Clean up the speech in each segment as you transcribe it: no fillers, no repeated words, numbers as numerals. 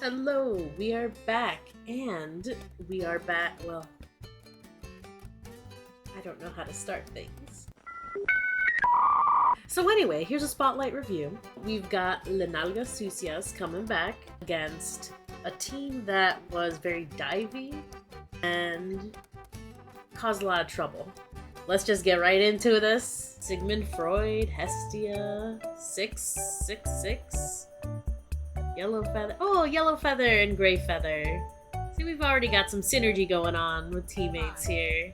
Hello, we are back, and we are back, well, I don't know how to start things. So anyway, here's a spotlight review. We've got LeNalgasSucias coming back against a team that was very divey and caused a lot of trouble. Let's just get right into this. Sigmund Freud, Hestia, 666. Yellow feather. Oh, yellow feather and gray feather. See, we've already got some synergy going on with teammates here.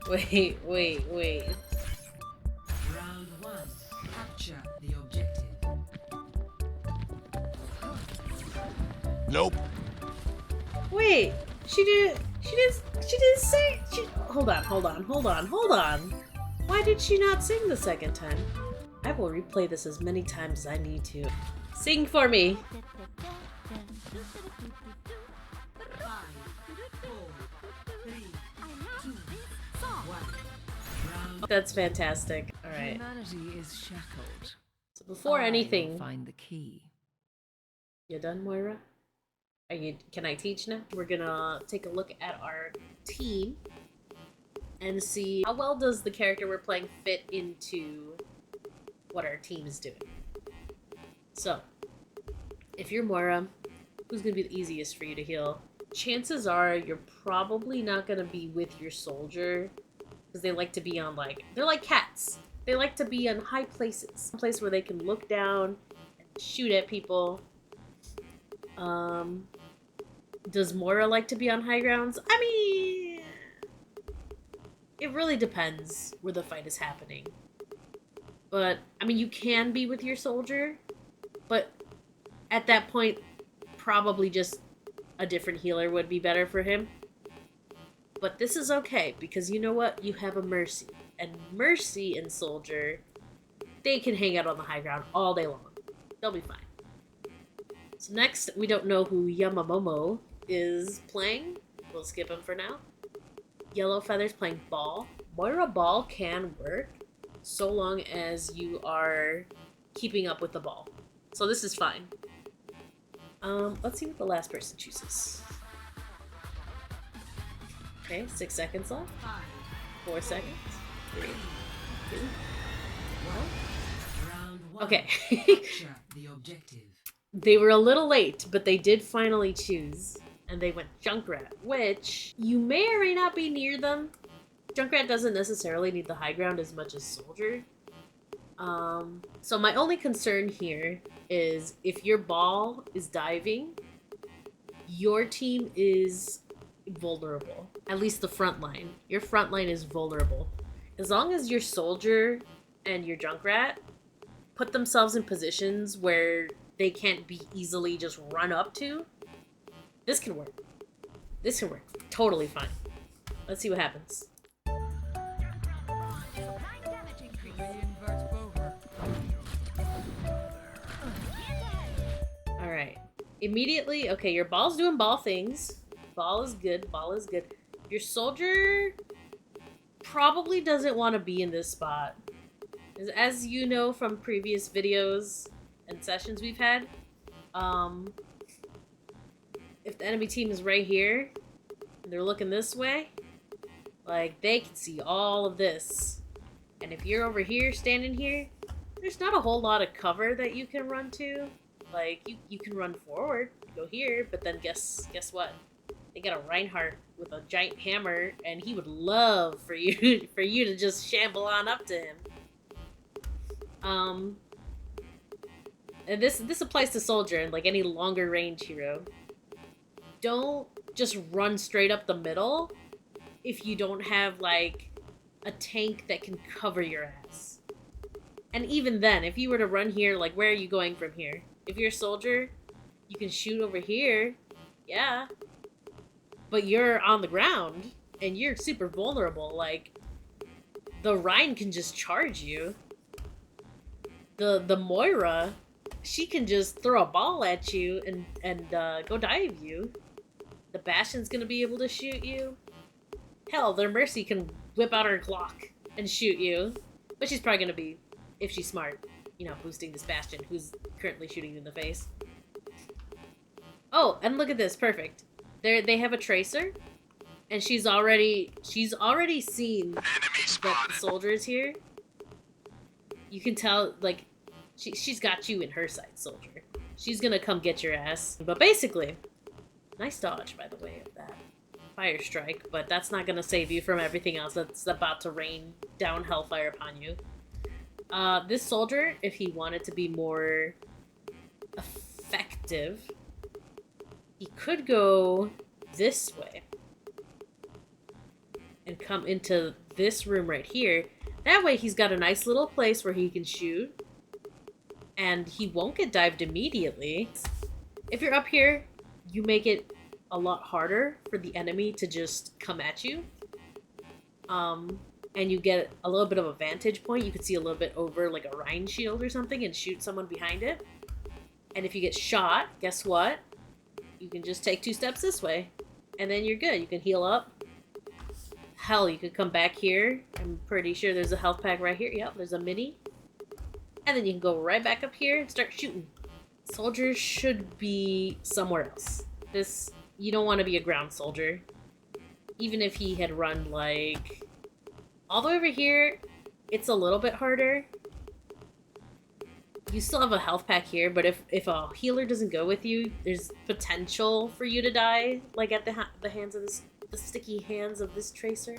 Wait. Round 1. Capture the objective. Nope. Wait, she didn't say, hold on. Why did she not sing the second time? I will replay this as many times as I need to. Sing for me. 5, 4, 3, 2, 1. Round That's fantastic. Alright. Humanity is shackled. So before I will anything, find the key. you done, Moira? Can I teach now? We're gonna take a look at our team and see how well does the character we're playing fit into what our team is doing. So, if you're Moira, who's gonna be the easiest for you to heal? Chances are you're probably not gonna be with your soldier because they like to be on they're like cats. They like to be on high places, a place where they can look down and shoot at people. Does Moira like to be on high grounds? I mean, it really depends where the fight is happening. But, I mean, you can be with your soldier, but at that point, probably just a different healer would be better for him. But this is okay, because you know what? You have a Mercy. And Mercy and Soldier, they can hang out on the high ground all day long. They'll be fine. So next, we don't know who Yamamomo is playing. We'll skip him for now. Yellow Feather's playing Ball. Moira Ball can work so long as you are keeping up with the ball. So this is fine. Let's see what the last person chooses. Okay, 6 seconds left. 5, 4 seconds. 3, 2, 1. round 1. Okay. Capture the objective. They were a little late, but they did finally choose. And they went Junkrat, which you may or may not be near them. Junkrat doesn't necessarily need the high ground as much as Soldier. So my only concern here is if your ball is diving, your team is vulnerable. At least the front line. Your front line is vulnerable. As long as your Soldier and your Junkrat put themselves in positions where they can't be easily just run up to, this can work. This can work. Totally fine. Let's see what happens. Alright. Immediately, okay, your ball's doing ball things. Ball is good. Ball is good. Your soldier probably doesn't want to be in this spot. As you know from previous videos and sessions we've had, if the enemy team is right here, and they're looking this way, like, they can see all of this. And if you're over here, standing here, there's not a whole lot of cover that you can run to. Like, you can run forward, go here, but then guess what? They got a Reinhardt with a giant hammer, and he would love for you to just shamble on up to him. And this applies to Soldier and like any longer range hero. Don't just run straight up the middle if you don't have like a tank that can cover your ass. And even then, if you were to run here, like, where are you going from here? If you're a Soldier, you can shoot over here, yeah. But you're on the ground, and you're super vulnerable. Like, the Rhine can just charge you. The Moira, she can just throw a ball at you and go dive you. The Bastion's gonna be able to shoot you. Hell, their Mercy can whip out her Glock and shoot you. But she's probably gonna be if she's smart, you know, boosting this Bastion, who's currently shooting you in the face. Oh, and look at this, perfect. They have a tracer, and she's already seen that the soldier's here. You can tell, like, she's got you in her sight, soldier. She's gonna come get your ass. But basically, nice dodge, by the way, of that fire strike, but that's not gonna save you from everything else that's about to rain down hellfire upon you. This soldier, if he wanted to be more effective, he could go this way and come into this room right here. That way he's got a nice little place where he can shoot, and he won't get dived immediately. If you're up here, you make it a lot harder for the enemy to just come at you. And you get a little bit of a vantage point. You can see a little bit over like a Rhine shield or something and shoot someone behind it. And if you get shot, guess what? You can just take 2 steps this way, and then you're good. You can heal up. Hell, you could come back here. I'm pretty sure there's a health pack right here. Yep, there's a mini. And then you can go right back up here and start shooting. Soldiers should be somewhere else. You don't want to be a ground soldier. Even if he had run, like, all the way over here, it's a little bit harder. You still have a health pack here, but if a healer doesn't go with you, there's potential for you to die, like at the hands of the sticky hands of this tracer.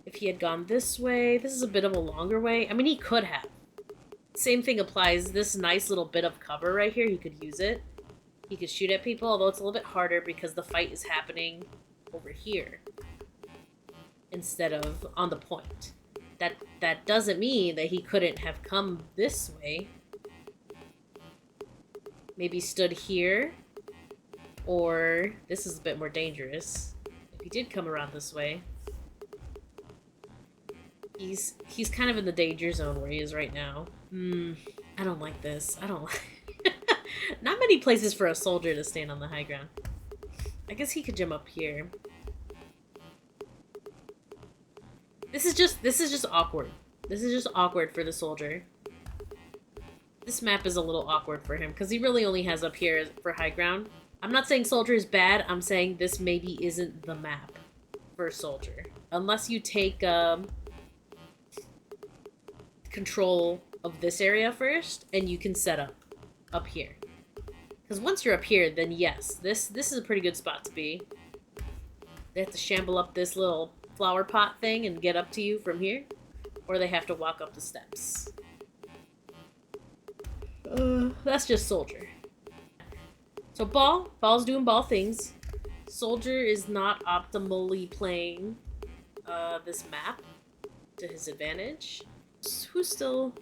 If he had gone this way, this is a bit of a longer way. I mean, he could have. Same thing applies. This nice little bit of cover right here, he could use it. He could shoot at people, although it's a little bit harder because the fight is happening over here instead of on the point. That doesn't mean that he couldn't have come this way. Maybe stood here. Or this is a bit more dangerous. If he did come around this way, he's kind of in the danger zone where he is right now. I don't like this. I don't like not many places for a soldier to stand on the high ground. I guess he could jump up here. This is just awkward. This is just awkward for the soldier. This map is a little awkward for him because he really only has up here for high ground. I'm not saying soldier is bad. I'm saying this maybe isn't the map for soldier. Unless you take control of this area first and you can set up here. Because once you're up here, then yes, this is a pretty good spot to be. They have to shamble up this little flower pot thing and get up to you from here, or they have to walk up the steps. That's just soldier. So ball's doing ball things. Soldier is not optimally playing this map to his advantage. Who's still...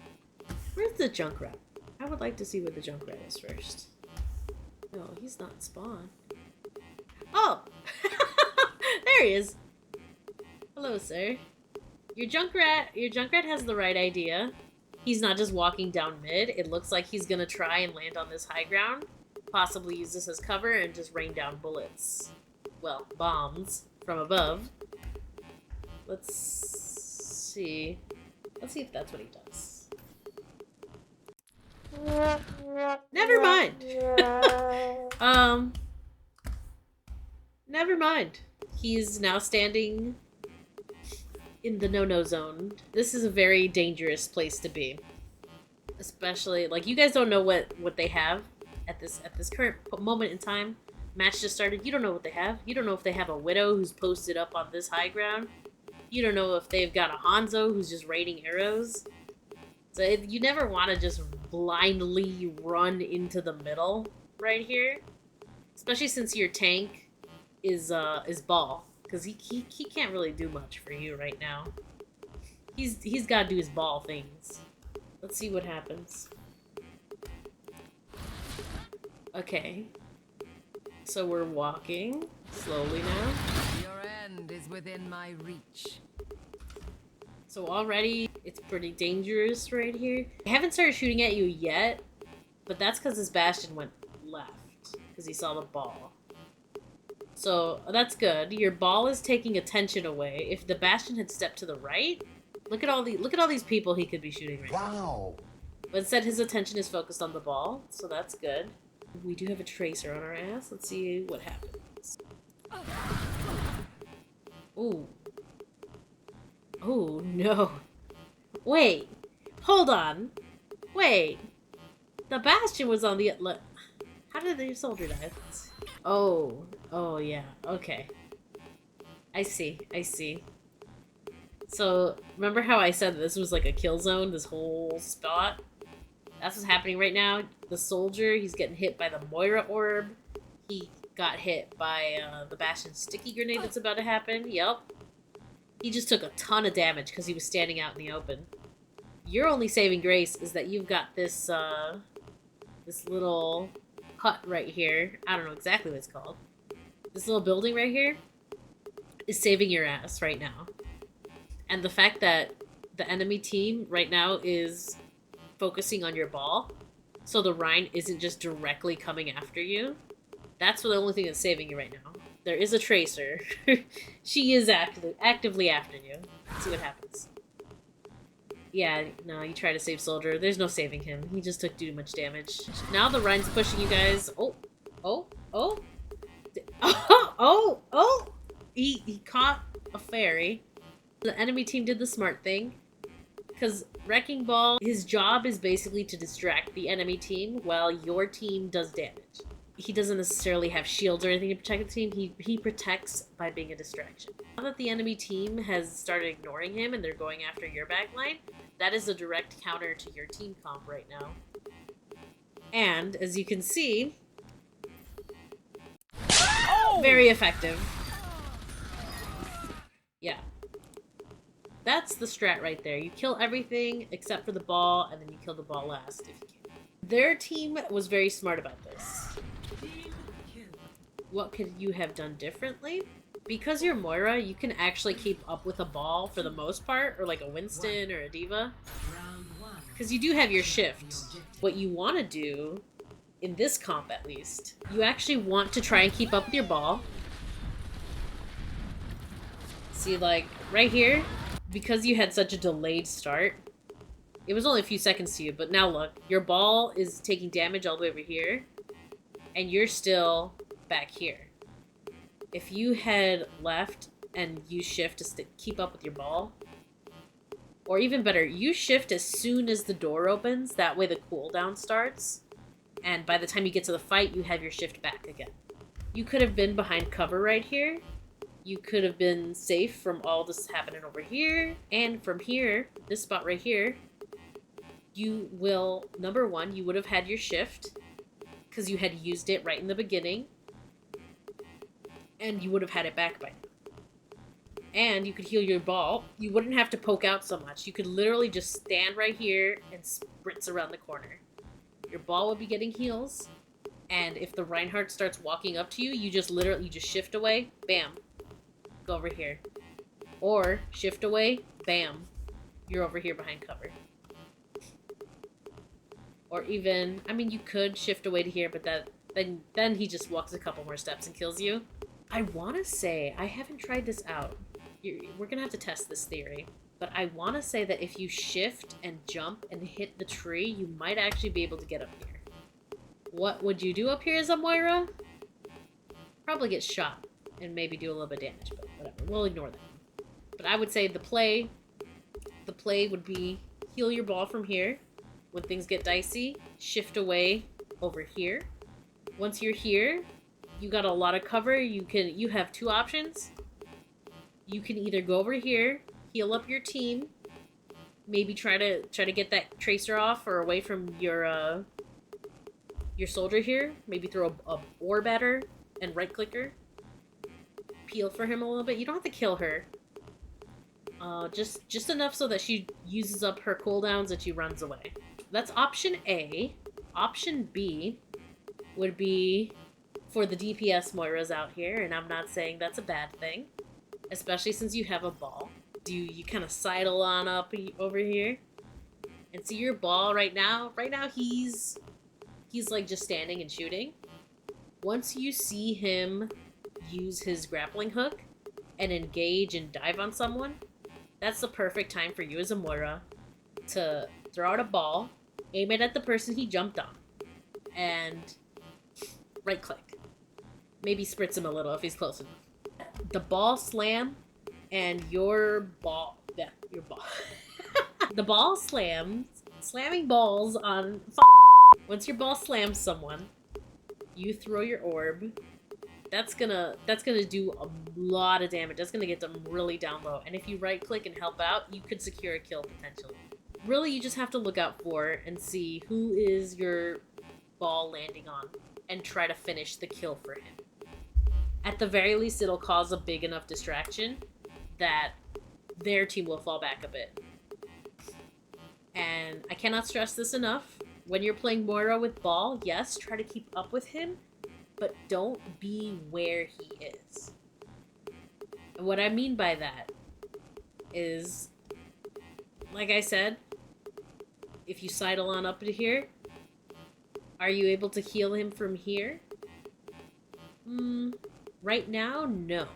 Where's the Junkrat? I would like to see where the Junkrat is first. No, he's not spawned. Oh! There he is. Hello, sir. Your Junkrat has the right idea. He's not just walking down mid. It looks like he's gonna try and land on this high ground. Possibly use this as cover and just rain down bullets. Well, bombs from above. Let's see. Let's see if that's what he does. Never mind. Never mind. He's now standing in the no-no zone. This is a very dangerous place to be. Especially, like, you guys don't know what they have at this current moment in time. Match just started. You don't know what they have. You don't know if they have a Widow who's posted up on this high ground. You don't know if they've got a Hanzo who's just raining arrows. So you never want to just blindly run into the middle right here. Especially since your tank is Ball. Because he can't really do much for you right now. He's got to do his ball things. Let's see what happens. Okay. So we're walking slowly now. Your end is within my reach. So already it's pretty dangerous right here. I haven't started shooting at you yet, but that's because his Bastion went left because he saw the ball. So that's good. Your ball is taking attention away. If the Bastion had stepped to the right, Look at all these people he could be shooting right now. Wow. But instead his attention is focused on the ball, so that's good. We do have a tracer on our ass. Let's see what happens. Ooh. Oh, no. Wait. Hold on. Wait. The Bastion was on the... How did the soldier die? Oh. Oh, yeah. Okay. I see. I see. So, remember how I said this was like a kill zone, this whole spot? That's what's happening right now. The soldier, he's getting hit by the Moira orb. He got hit by the Bastion sticky grenade that's about to happen. Yep. He just took a ton of damage because he was standing out in the open. Your only saving grace is that you've got this, this little hut right here. I don't know exactly what it's called. This little building right here is saving your ass right now. And the fact that the enemy team right now is focusing on your ball, so the Rhine isn't just directly coming after you, that's the only thing that's saving you right now. There is a tracer. She is actively after you. Let's see what happens. Yeah, no, you try to save Soldier. There's no saving him. He just took too much damage. Now the Rhine's pushing you guys. Oh, oh, oh. Oh, oh, oh! He caught a fairy. The enemy team did the smart thing. Because Wrecking Ball, his job is basically to distract the enemy team while your team does damage. He doesn't necessarily have shields or anything to protect the team. He protects by being a distraction. Now that the enemy team has started ignoring him and they're going after your backline, that is a direct counter to your team comp right now. And, as you can see, very effective. Yeah. That's the strat right there. You kill everything except for the ball, and then you kill the ball last if you can. Their team was very smart about this. What could you have done differently? Because you're Moira, you can actually keep up with a ball for the most part, or like a Winston or a Diva. Because you do have your shift. What you want to do, in this comp at least, you actually want to try and keep up with your ball. See, like, right here, because you had such a delayed start, it was only a few seconds to you, but now look, your ball is taking damage all the way over here, and you're still back here. If you had left and used shift to keep up with your ball, or even better, use shift as soon as the door opens, that way the cooldown starts, and by the time you get to the fight, you have your shift back again. You could have been behind cover right here. You could have been safe from all this happening over here, and from here, this spot right here, you will, number one, you would have had your shift, because you had used it right in the beginning, and you would have had it back by now. And you could heal your ball. You wouldn't have to poke out so much. You could literally just stand right here and spritz around the corner. Your ball would be getting heals, and if the Reinhardt starts walking up to you, you just shift away, bam, go over here. Or shift away, bam, you're over here behind cover. Or even, I mean, you could shift away to here, but then he just walks a couple more steps and kills you. I want to say, I haven't tried this out. We're going to have to test this theory. But I want to say that if you shift and jump and hit the tree, you might actually be able to get up here. What would you do up here as a Moira? Probably get shot and maybe do a little bit of damage, but whatever. We'll ignore that. But I would say the play would be heal your ball from here. When things get dicey, shift away over here. Once you're here, you got a lot of cover. You have two options. You can either go over here, heal up your team, maybe try to get that tracer off or away from your soldier here. Maybe throw a orb at her and right click her. Peel for him a little bit. You don't have to kill her. Just enough so that she uses up her cooldowns and she runs away. That's option A. Option B would be for the DPS Moiras out here, and I'm not saying that's a bad thing, especially since you have a ball. You kind of sidle on up over here, and see your ball right now. Right now he's like just standing and shooting. Once you see him use his grappling hook and engage and dive on someone, that's the perfect time for you as a Moira to throw out a ball, aim it at the person he jumped on, and right click. Maybe spritz him a little if he's close enough. The ball slam and your ball. Yeah, your ball. The ball slams. Slamming balls on. Once your ball slams someone, you throw your orb. That's gonna do a lot of damage. That's gonna get them really down low. And if you right click and help out, you could secure a kill potentially. Really, you just have to look out for and see who is your ball landing on and try to finish the kill for him. At the very least, it'll cause a big enough distraction that their team will fall back a bit. And I cannot stress this enough. When you're playing Moira with ball, yes, try to keep up with him, but don't be where he is. And what I mean by that is, like I said, if you sidle on up to here, are you able to heal him from here? Right now, no.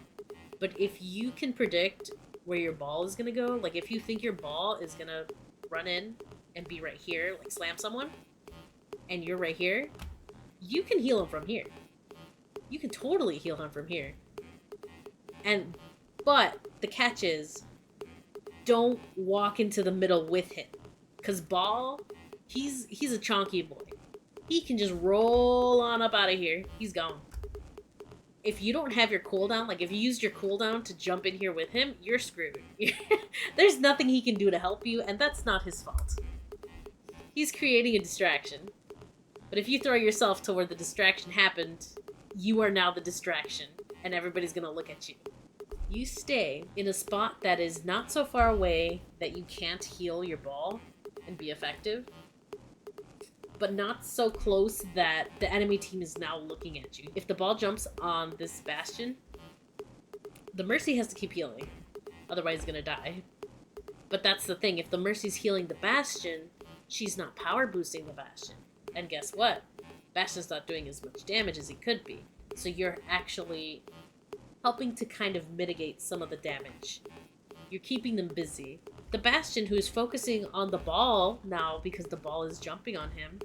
But if you can predict where your ball is gonna go, like if you think your ball is gonna run in and be right here, like slam someone, and you're right here, you can heal him from here. You can totally heal him from here. But the catch is, don't walk into the middle with him. Cause ball, he's a chonky boy. He can just roll on up out of here. He's gone. If you don't have your cooldown, like if you used your cooldown to jump in here with him, you're screwed. There's nothing he can do to help you, and that's not his fault. He's creating a distraction. But if you throw yourself to where the distraction happened, you are now the distraction, and everybody's gonna look at you. You stay in a spot that is not so far away that you can't heal your ball and be effective, but not so close that the enemy team is now looking at you. If the ball jumps on this bastion, the Mercy has to keep healing. Otherwise, it's gonna die. But that's the thing. If the Mercy's healing the bastion, she's not power boosting the bastion. And guess what? Bastion's not doing as much damage as he could be. So you're actually helping to kind of mitigate some of the damage. You're keeping them busy. The Bastion, who's focusing on the ball now because the ball is jumping on him,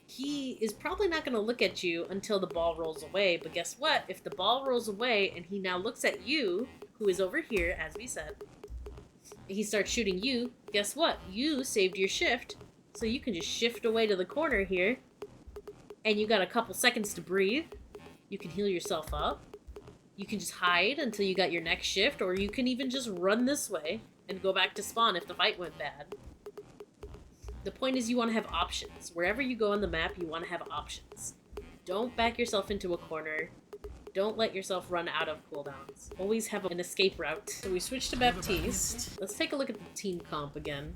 he is probably not going to look at you until the ball rolls away. But guess what? If the ball rolls away and he now looks at you, who is over here, as we said, he starts shooting you, guess what? You saved your shift, so you can just shift away to the corner here, and you got a couple seconds to breathe. You can heal yourself up. You can just hide until you got your next shift, or you can even just run this way and go back to spawn if the fight went bad. The point is you want to have options. Wherever you go on the map, you want to have options. Don't back yourself into a corner. Don't let yourself run out of cooldowns. Always have an escape route. So we switched to Baptiste. Let's take a look at the team comp again.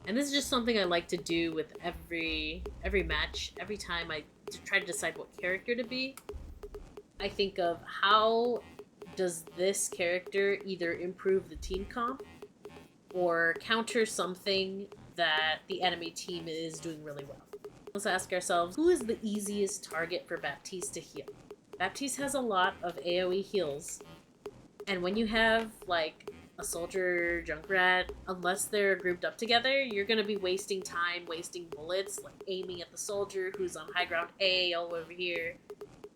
And this is just something I like to do with every match. Every time I try to decide what character to be, I think of how does this character either improve the team comp or counter something that the enemy team is doing really well. Let's ask ourselves, who is the easiest target for Baptiste to heal? Baptiste has a lot of AoE heals, and when you have like a soldier Junkrat, unless they're grouped up together, you're gonna be wasting time, wasting bullets, like aiming at the soldier who's on high ground A all over here,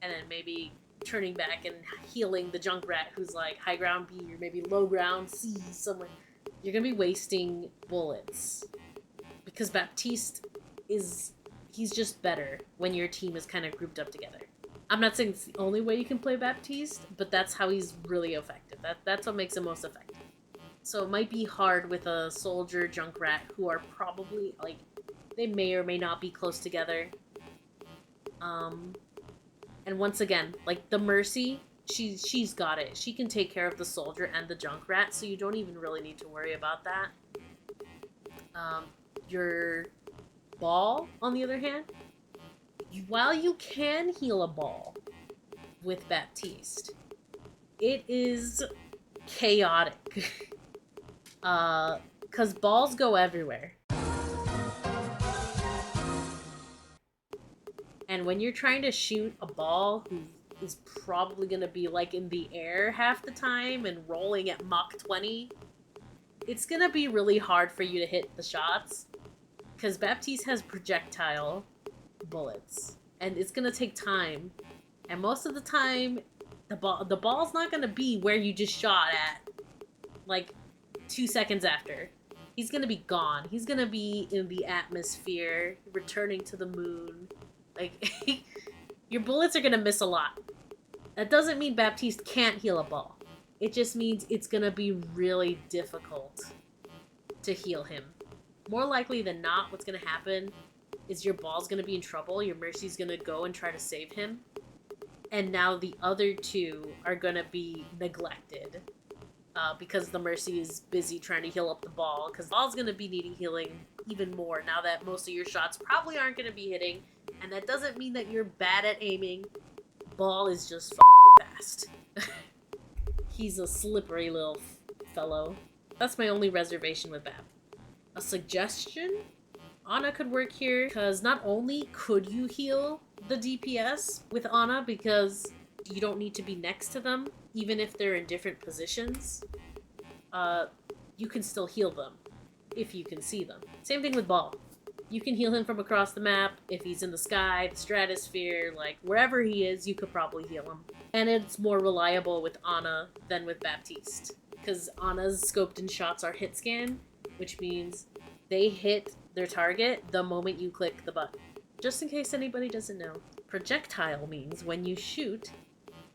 and then maybe turning back and healing the Junkrat who's like high ground B or maybe low ground C somewhere. You're gonna be wasting bullets because Baptiste he's just better when your team is kind of grouped up together. I'm not saying it's the only way you can play Baptiste, but that's how he's really effective. That's what makes him most effective. So it might be hard with a soldier Junkrat who are probably like they may or may not be close together. And once again, like the Mercy, she's got it. She can take care of the soldier and the Junkrat, so you don't even really need to worry about that. Your ball, on the other hand, while you can heal a ball with Baptiste, it is chaotic. 'Cause balls go everywhere. And when you're trying to shoot a ball who is probably going to be like in the air half the time and rolling at Mach 20, it's gonna be really hard for you to hit the shots because Baptiste has projectile bullets, and it's gonna take time. And most of the time, the ball's not gonna be where you just shot at, like 2 seconds after. He's gonna be gone. He's gonna be in the atmosphere, returning to the moon. Like, your bullets are gonna miss a lot. That doesn't mean Baptiste can't heal a ball. It just means it's gonna be really difficult to heal him. More likely than not, what's gonna happen is your ball's gonna be in trouble, your Mercy's gonna go and try to save him, and now the other two are gonna be neglected. Because the Mercy is busy trying to heal up the ball, because the ball's gonna be needing healing even more now that most of your shots probably aren't gonna be hitting, and that doesn't mean that you're bad at aiming. Ball is just fast. He's a slippery little fellow. That's my only reservation with Bap. A suggestion? Ana could work here, because not only could you heal the DPS with Ana, because you don't need to be next to them, even if they're in different positions, you can still heal them if you can see them. Same thing with Ball. You can heal him from across the map. If he's in the sky, the stratosphere, like wherever he is, you could probably heal him. And it's more reliable with Ana than with Baptiste, because Ana's scoped in shots are hit scan, which means they hit their target the moment you click the button. Just in case anybody doesn't know, projectile means when you shoot,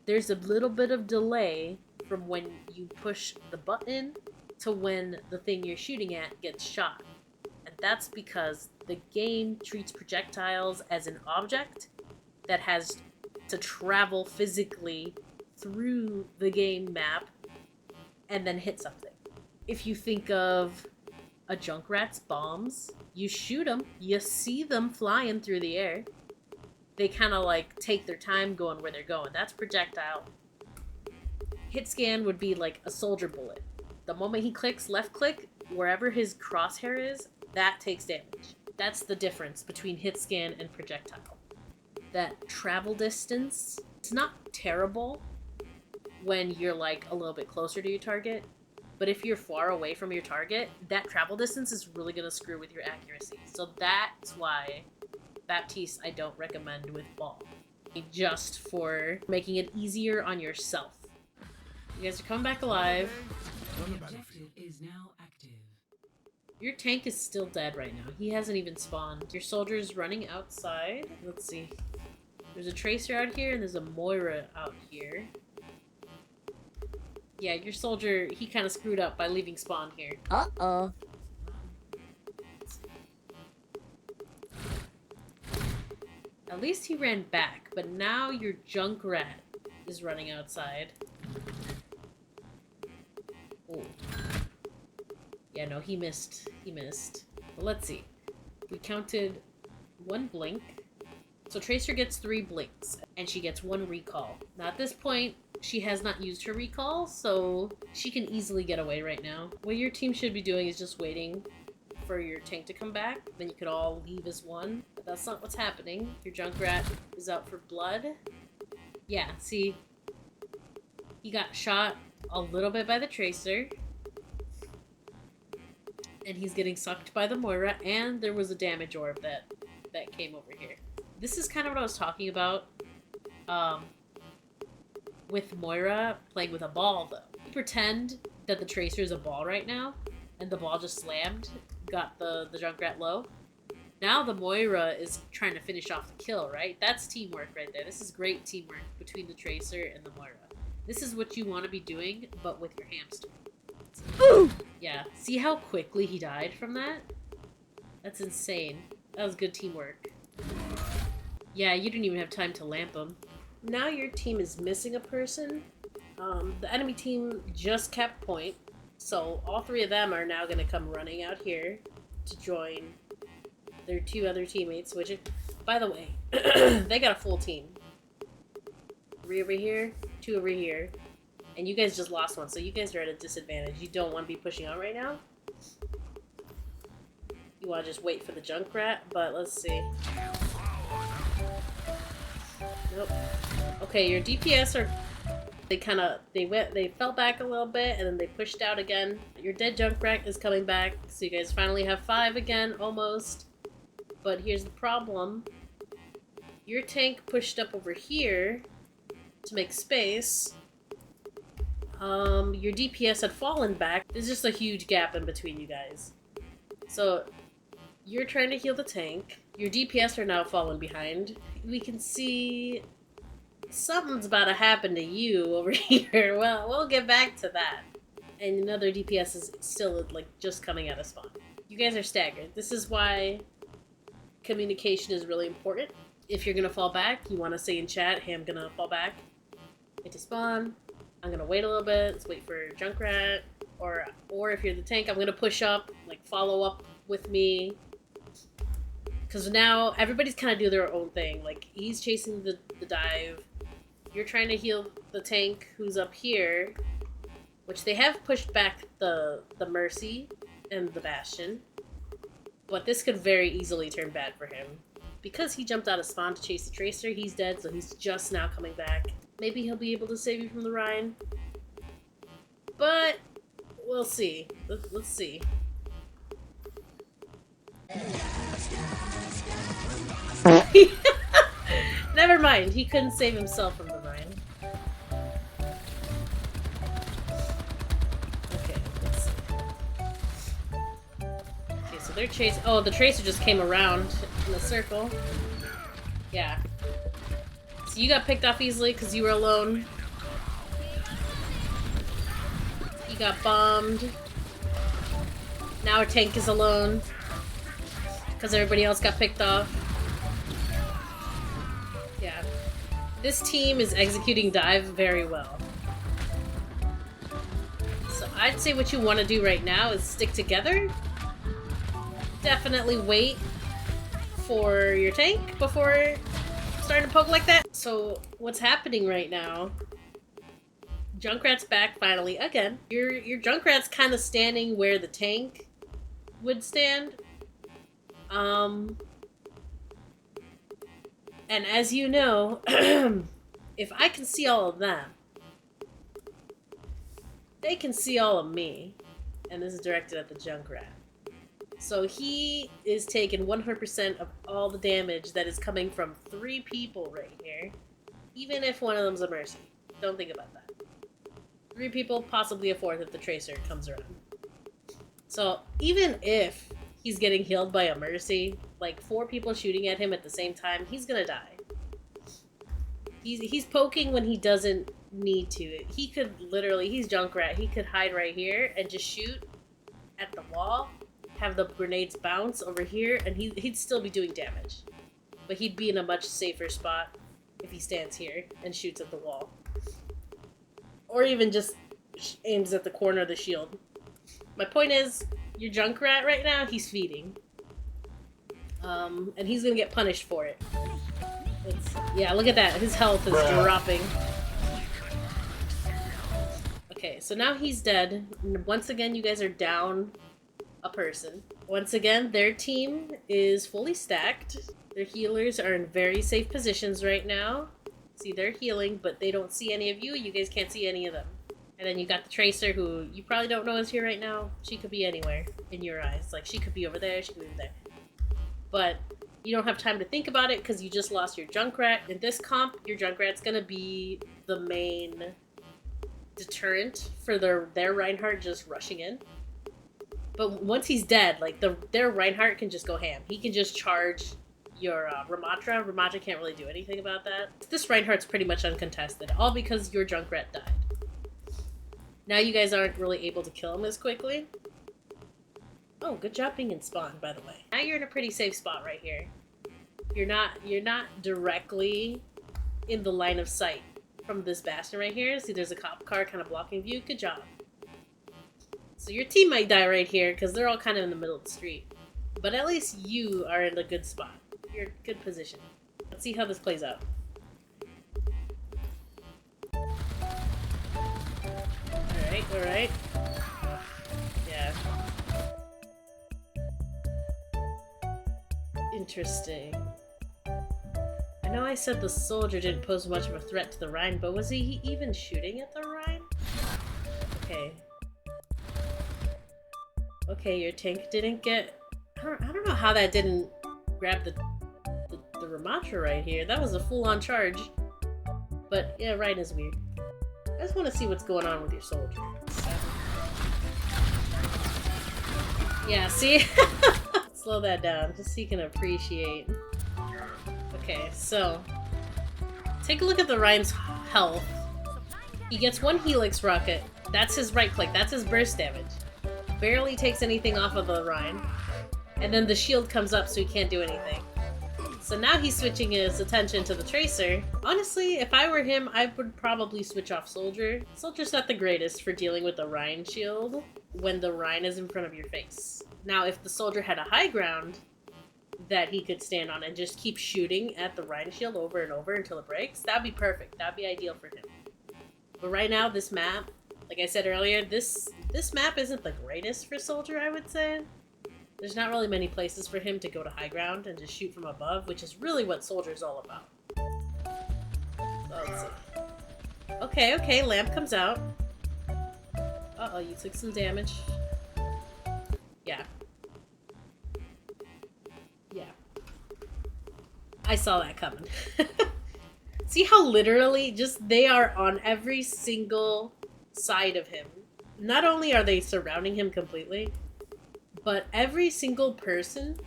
there's a little bit of delay from when you push the button to when the thing you're shooting at gets shot. And that's because the game treats projectiles as an object that has to travel physically through the game map and then hit something. If you think of a Junkrat's bombs, you shoot them, you see them flying through the air. They kind of like take their time going where they're going. That's projectile. Hit scan would be like a soldier bullet. The moment he clicks left click, wherever his crosshair is, that takes damage. That's the difference between hit scan and projectile. That travel distance, it's not terrible when you're like a little bit closer to your target, but if you're far away from your target, that travel distance is really gonna screw with your accuracy. So that's why Baptiste I don't recommend with Ball. Just for making it easier on yourself. You guys are coming back alive. The objective is now active. Your tank is still dead right now. He hasn't even spawned. Your soldier's running outside. Let's see. There's a Tracer out here and there's a Moira out here. Yeah, your soldier, he kind of screwed up by leaving spawn here. Uh-oh. At least he ran back, but now your Junkrat is running outside. Oh. Yeah, no, he missed. He missed. But let's see. We counted 1 blink. So Tracer gets 3 blinks, and she gets 1 recall. Now at this point, she has not used her recall, so she can easily get away right now. What your team should be doing is just waiting for your tank to come back. Then you could all leave as one. But that's not what's happening. Your Junkrat is out for blood. Yeah, see? He got shot a little bit by the Tracer. And he's getting sucked by the Moira, and there was a damage orb that came over here. This is kind of what I was talking about with Moira playing with a ball, though. You pretend that the Tracer is a ball right now, and the ball just slammed, got the Junkrat low. Now the Moira is trying to finish off the kill, right? That's teamwork right there. This is great teamwork between the Tracer and the Moira. This is what you want to be doing, but with your hamster. Ooh! Yeah, see how quickly he died from that? That's insane. That was good teamwork. Yeah, you didn't even have time to lamp him. Now your team is missing a person. The enemy team just kept point, so all 3 of them are now going to come running out here to join their 2 other teammates, which, by the way, they got a full team. 3 over here, 2 over here. And you guys just lost one, so you guys are at a disadvantage. You don't want to be pushing out right now. You want to just wait for the Junkrat, but let's see. Nope. Okay, your DPS are They fell back a little bit, and then they pushed out again. Your dead Junkrat is coming back, so you guys finally have 5 again, almost. But here's the problem. Your tank pushed up over here to make space. Your DPS had fallen back. There's just a huge gap in between you guys. So, you're trying to heal the tank. Your DPS are now falling behind. We can see something's about to happen to you over here. Well, we'll get back to that. And another DPS is still, like, just coming out of spawn. You guys are staggered. This is why communication is really important. If you're gonna fall back, you want to say in chat, hey, I'm gonna fall back. Hit to spawn. I'm gonna wait a little bit. Let's wait for Junkrat. Or if you're the tank, I'm gonna push up, like, follow up with me. Because now everybody's kind of doing their own thing. Like, he's chasing the dive. You're trying to heal the tank who's up here. Which they have pushed back the Mercy and the Bastion. But this could very easily turn bad for him. Because he jumped out of spawn to chase the Tracer, he's dead, so he's just now coming back. Maybe he'll be able to save you from the Rhine. But we'll see. Let's see. Never mind, he couldn't save himself from the Rhine. Okay, let's see. Okay, so they're chasing. Oh, the Tracer just came around in a circle. Yeah. So you got picked off easily because you were alone. He got bombed. Now our tank is alone. Because everybody else got picked off. Yeah. This team is executing dive very well. So I'd say what you want to do right now is stick together. Definitely wait for your tank before starting to poke like that. So what's happening right now? Junkrat's back finally again. Your Junkrat's kind of standing where the tank would stand. And as you know, if I can see all of them, they can see all of me. And this is directed at the Junkrat. So he is taking 100% of all the damage that is coming from 3 people right here. Even if one of them's a Mercy. Don't think about that. 3 people, possibly a 4th if the Tracer comes around. So even if he's getting healed by a Mercy, like 4 people shooting at him at the same time, he's gonna die. He's poking when he doesn't need to. He could literally, he's Junkrat, he could hide right here and just shoot at the wall, have the grenades bounce over here, and he'd still be doing damage. But he'd be in a much safer spot if he stands here and shoots at the wall. Or even just aims at the corner of the shield. My point is, your Junkrat right now, he's feeding. And he's gonna get punished for it. Yeah, look at that. His health is dropping. Okay, so now he's dead. And once again, you guys are down a person. Once again, their team is fully stacked. Their healers are in very safe positions right now. See, they're healing, but they don't see any of you. You guys can't see any of them. And then you got the Tracer, who you probably don't know is here right now. She could be anywhere in your eyes. Like, she could be over there, she could be over there. But you don't have time to think about it because you just lost your Junkrat. In this comp, your Junkrat's gonna be the main deterrent for their Reinhardt just rushing in. But once he's dead, like, their Reinhardt can just go ham. He can just charge your Ramatra. Ramatra can't really do anything about that. This Reinhardt's pretty much uncontested, all because your Junkrat died. Now you guys aren't really able to kill him as quickly. Oh, good job being in spawn, by the way. Now you're in a pretty safe spot right here. You're not directly in the line of sight from this Bastion right here. See, there's a cop car kind of blocking view. Good job. So your team might die right here because they're all kind of in the middle of the street. But at least you are in a good spot. You're in a good position. Let's see how this plays out. Alright. Yeah. Interesting. I I know I said the soldier didn't pose much of a threat to the Rhine, but was he even shooting at the Rhine? Okay. Okay, your tank didn't get... I don't know how that didn't grab the Ramatra right here. That was a full-on charge. But yeah, Rhine is weird. I just want to see what's going on with your soldier. Yeah, see? Slow that down, just so you can appreciate. Okay, so... take a look at the Rhine's health. He gets one Helix rocket. That's his right click. That's his burst damage. Barely takes anything off of the Rhine. And then the shield comes up so he can't do anything. So now he's switching his attention to the Tracer. Honestly, if I were him, I would probably switch off Soldier. Soldier's not the greatest for dealing with the Rhine shield when the Rhine is in front of your face. Now, if the Soldier had a high ground that he could stand on and just keep shooting at the Rhine shield over and over until it breaks, that'd be perfect. That'd be ideal for him. But right now, this map, like I said earlier, this map isn't the greatest for Soldier, I would say. There's not really many places for him to go to high ground and just shoot from above, which is really what Soldier's all about. So let's see. Okay, Lamp comes out. Uh-oh, you took some damage. Yeah. Yeah. I saw that coming. See how literally just they are on every single side of him. Not only are they surrounding him completely, but every single person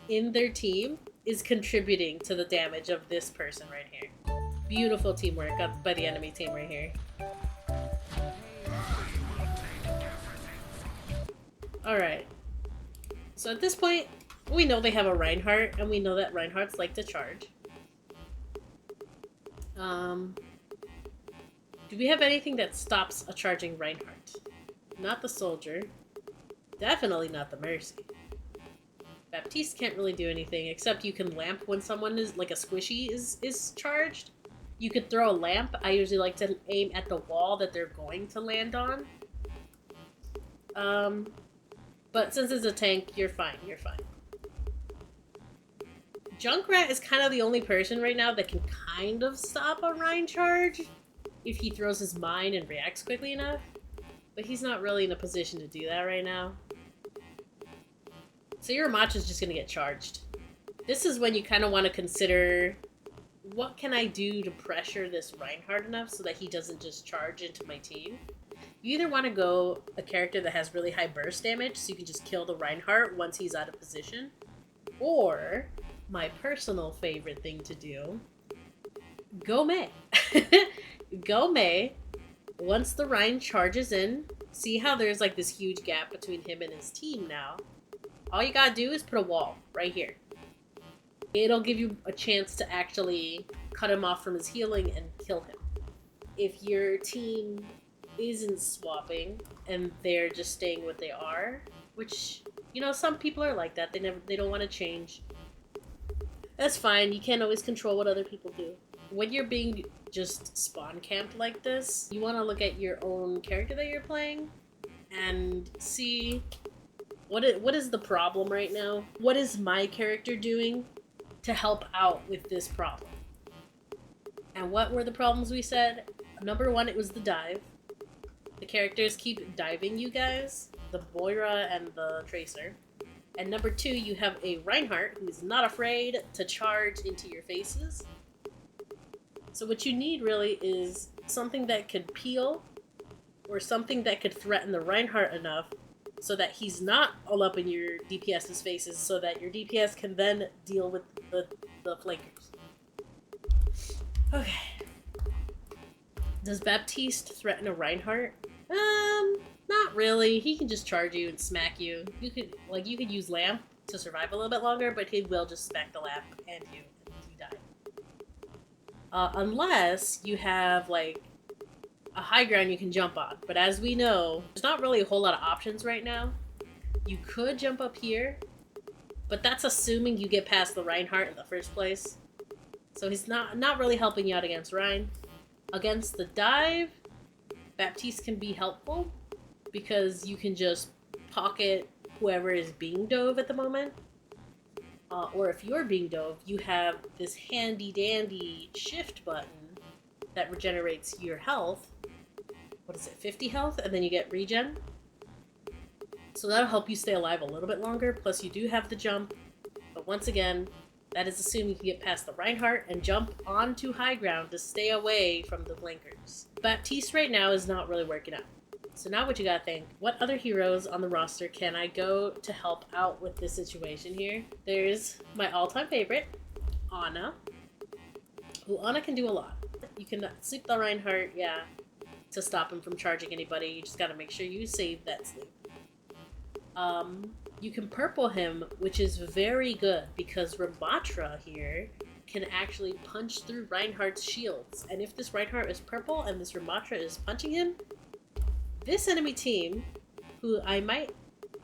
in their team is contributing to the damage of this person right here. Beautiful teamwork by the enemy team right here. Alright. So at this point, we know they have a Reinhardt, and we know that Reinhardts like to charge. Do we have anything that stops a charging Reinhardt? Not the Soldier. Definitely not the Mercy. Baptiste can't really do anything, except you can lamp when someone is, like a squishy is charged. You could throw a lamp. I usually like to aim at the wall that they're going to land on. But since it's a tank, you're fine, you're fine. Junkrat is kind of the only person right now that can kind of stop a Rhine charge if he throws his mine and reacts quickly enough. But he's not really in a position to do that right now. So your Macha's just gonna get charged. This is when you kind of want to consider, what can I do to pressure this Reinhardt enough so that he doesn't just charge into my team? You either want to go a character that has really high burst damage so you can just kill the Reinhardt once he's out of position. Or, my personal favorite thing to do, go Mei. Go Mei. Once the Rhine charges in, see how there's like this huge gap between him and his team now? All you gotta do is put a wall right here. It'll give you a chance to actually cut him off from his healing and kill him. If your team isn't swapping and they're just staying what they are, which, you know, some people are like that. They don't want to change. That's fine. You can't always control what other people do. When you're being just spawn camped like this, you want to look at your own character that you're playing and see what is the problem right now? What is my character doing to help out with this problem? And what were the problems we said? Number one, it was the dive. The characters keep diving you guys, the Moira and the Tracer. And number two, you have a Reinhardt who's not afraid to charge into your faces. So what you need really is something that could peel or something that could threaten the Reinhardt enough so that he's not all up in your DPS's faces so that your DPS can then deal with the flankers. Okay. Does Baptiste threaten a Reinhardt? Not really. He can just charge you and smack you. You could use Lamp to survive a little bit longer, but he will just smack the Lamp and you die. Unless you have, like, a high ground you can jump on. But as we know, there's not really a whole lot of options right now. You could jump up here, but that's assuming you get past the Reinhardt in the first place. So he's not really helping you out against Rhine. Against the dive, Baptiste can be helpful because you can just pocket whoever is being dove at the moment. or if you're being dove, you have this handy dandy shift button that regenerates your health. What is it, 50 health? And then you get regen. So that'll help you stay alive a little bit longer. Plus you do have the jump. But once again, that is assuming you can get past the Reinhardt and jump onto high ground to stay away from the flankers. Baptiste right now is not really working out. So now what you gotta think, what other heroes on the roster can I go to help out with this situation here? There's my all-time favorite, Ana. Who Ana can do a lot. You can sleep the Reinhardt, yeah, to stop him from charging anybody. You just gotta make sure you save that sleep. You can purple him, which is very good because Ramatra here can actually punch through Reinhardt's shields. And if this Reinhardt is purple and this Ramatra is punching him, this enemy team, who I might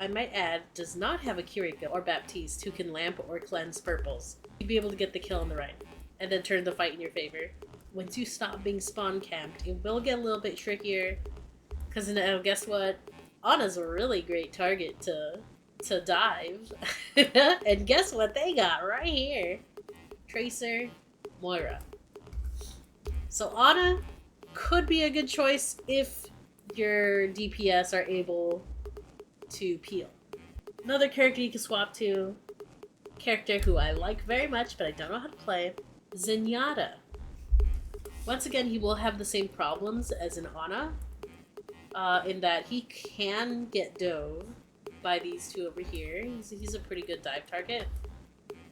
add, does not have a Kiriko or Baptiste who can lamp or cleanse purples. You'd be able to get the kill on the right, and then turn the fight in your favor. Once you stop being spawn camped, it will get a little bit trickier, because now guess what? Ana's a really great target to dive. And guess what they got right here? Tracer, Moira. So Ana could be a good choice if your DPS are able to peel. Another character you can swap to, character who I like very much but I don't know how to play, Zenyatta. Once again, he will have the same problems as an Ana, in that he can get dove by these two over here. He's a pretty good dive target.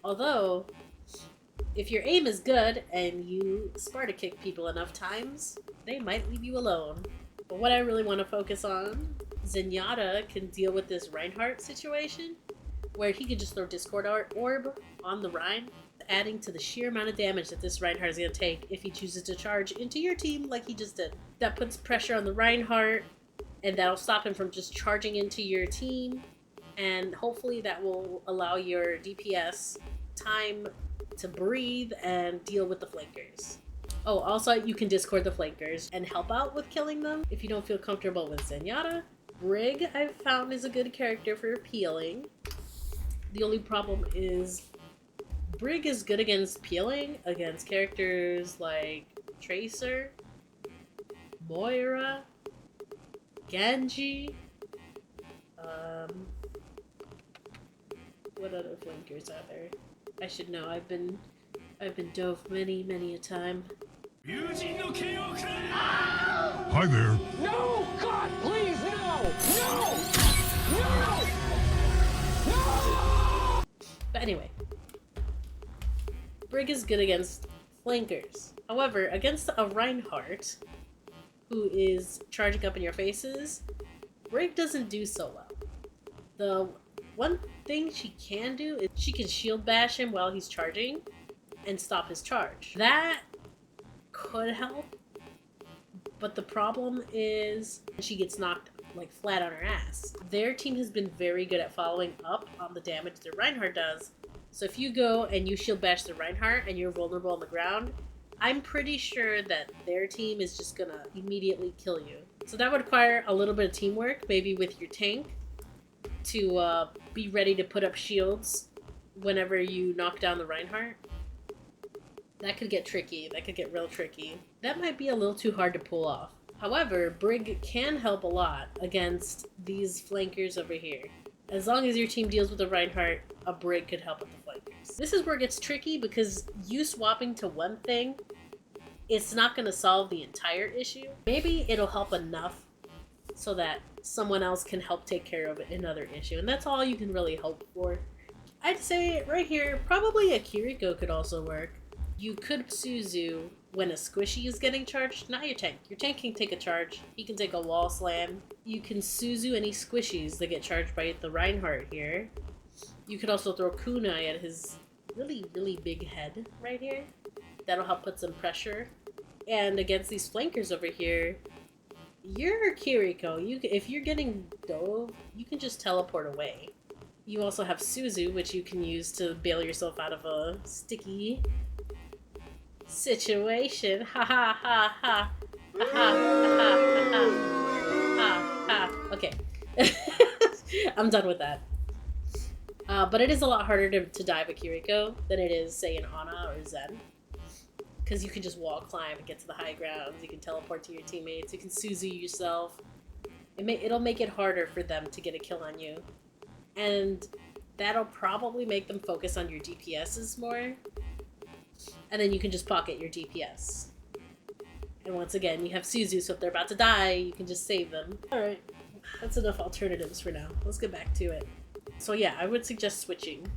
Although, if your aim is good and you Sparta kick people enough times, they might leave you alone. But what I really want to focus on, Zenyatta can deal with this Reinhardt situation, where he can just throw Discord Orb on the Rein, adding to the sheer amount of damage that this Reinhardt is going to take if he chooses to charge into your team like he just did. That puts pressure on the Reinhardt, and that'll stop him from just charging into your team, and hopefully that will allow your DPS time to breathe and deal with the flankers. Oh, also you can Discord the flankers and help out with killing them if you don't feel comfortable with Zenyatta. Brig I've found is a good character for peeling. The only problem is Brig is good against peeling against characters like Tracer, Moira, Genji, what other flankers are there? I should know. I've been dove many a time. Hi there. No! God, please, no! No! No! No! But anyway, Brig is good against flankers. However, against a Reinhardt, who is charging up in your faces, Brig doesn't do so well. The one thing she can do is she can shield bash him while he's charging and stop his charge. That could help, but the problem is she gets knocked like flat on her ass. Their team has been very good at following up on the damage that Reinhardt does. So if you go and you shield bash the Reinhardt and you're vulnerable on the ground, I'm pretty sure that their team is just gonna immediately kill you. So that would require a little bit of teamwork, maybe with your tank, to be ready to put up shields whenever you knock down the Reinhardt. That could get tricky. That could get real tricky. That might be a little too hard to pull off. However, Brig can help a lot against these flankers over here. As long as your team deals with the Reinhardt, a Brig could help with the flankers. This is where it gets tricky because you swapping to one thing, it's not going to solve the entire issue. Maybe it'll help enough so that someone else can help take care of another issue. And that's all you can really hope for. I'd say right here, probably a Kiriko could also work. You could Suzu when a squishy is getting charged, not your tank. Your tank can take a charge. He can take a wall slam. You can Suzu any squishies that get charged by the Reinhardt here. You could also throw kunai at his really big head right here. That'll help put some pressure. And against these flankers over here, you're Kiriko. If you're getting dove, you can just teleport away. You also have Suzu, which you can use to bail yourself out of a sticky situation. Ha ha ha ha. Ha ha ha ha ha ha. Okay. I'm done with that. But it is a lot harder to dive a Kiriko than it is, say, in Ana or Zen. Because you can just wall climb and get to the high grounds. You can teleport to your teammates. You can Suzu yourself. It'll make it harder for them to get a kill on you. And that'll probably make them focus on your DPSs more. And then you can just pocket your DPS. And once again, you have Suzu, so if they're about to die, you can just save them. Alright, that's enough alternatives for now. Let's get back to it. So yeah, I would suggest switching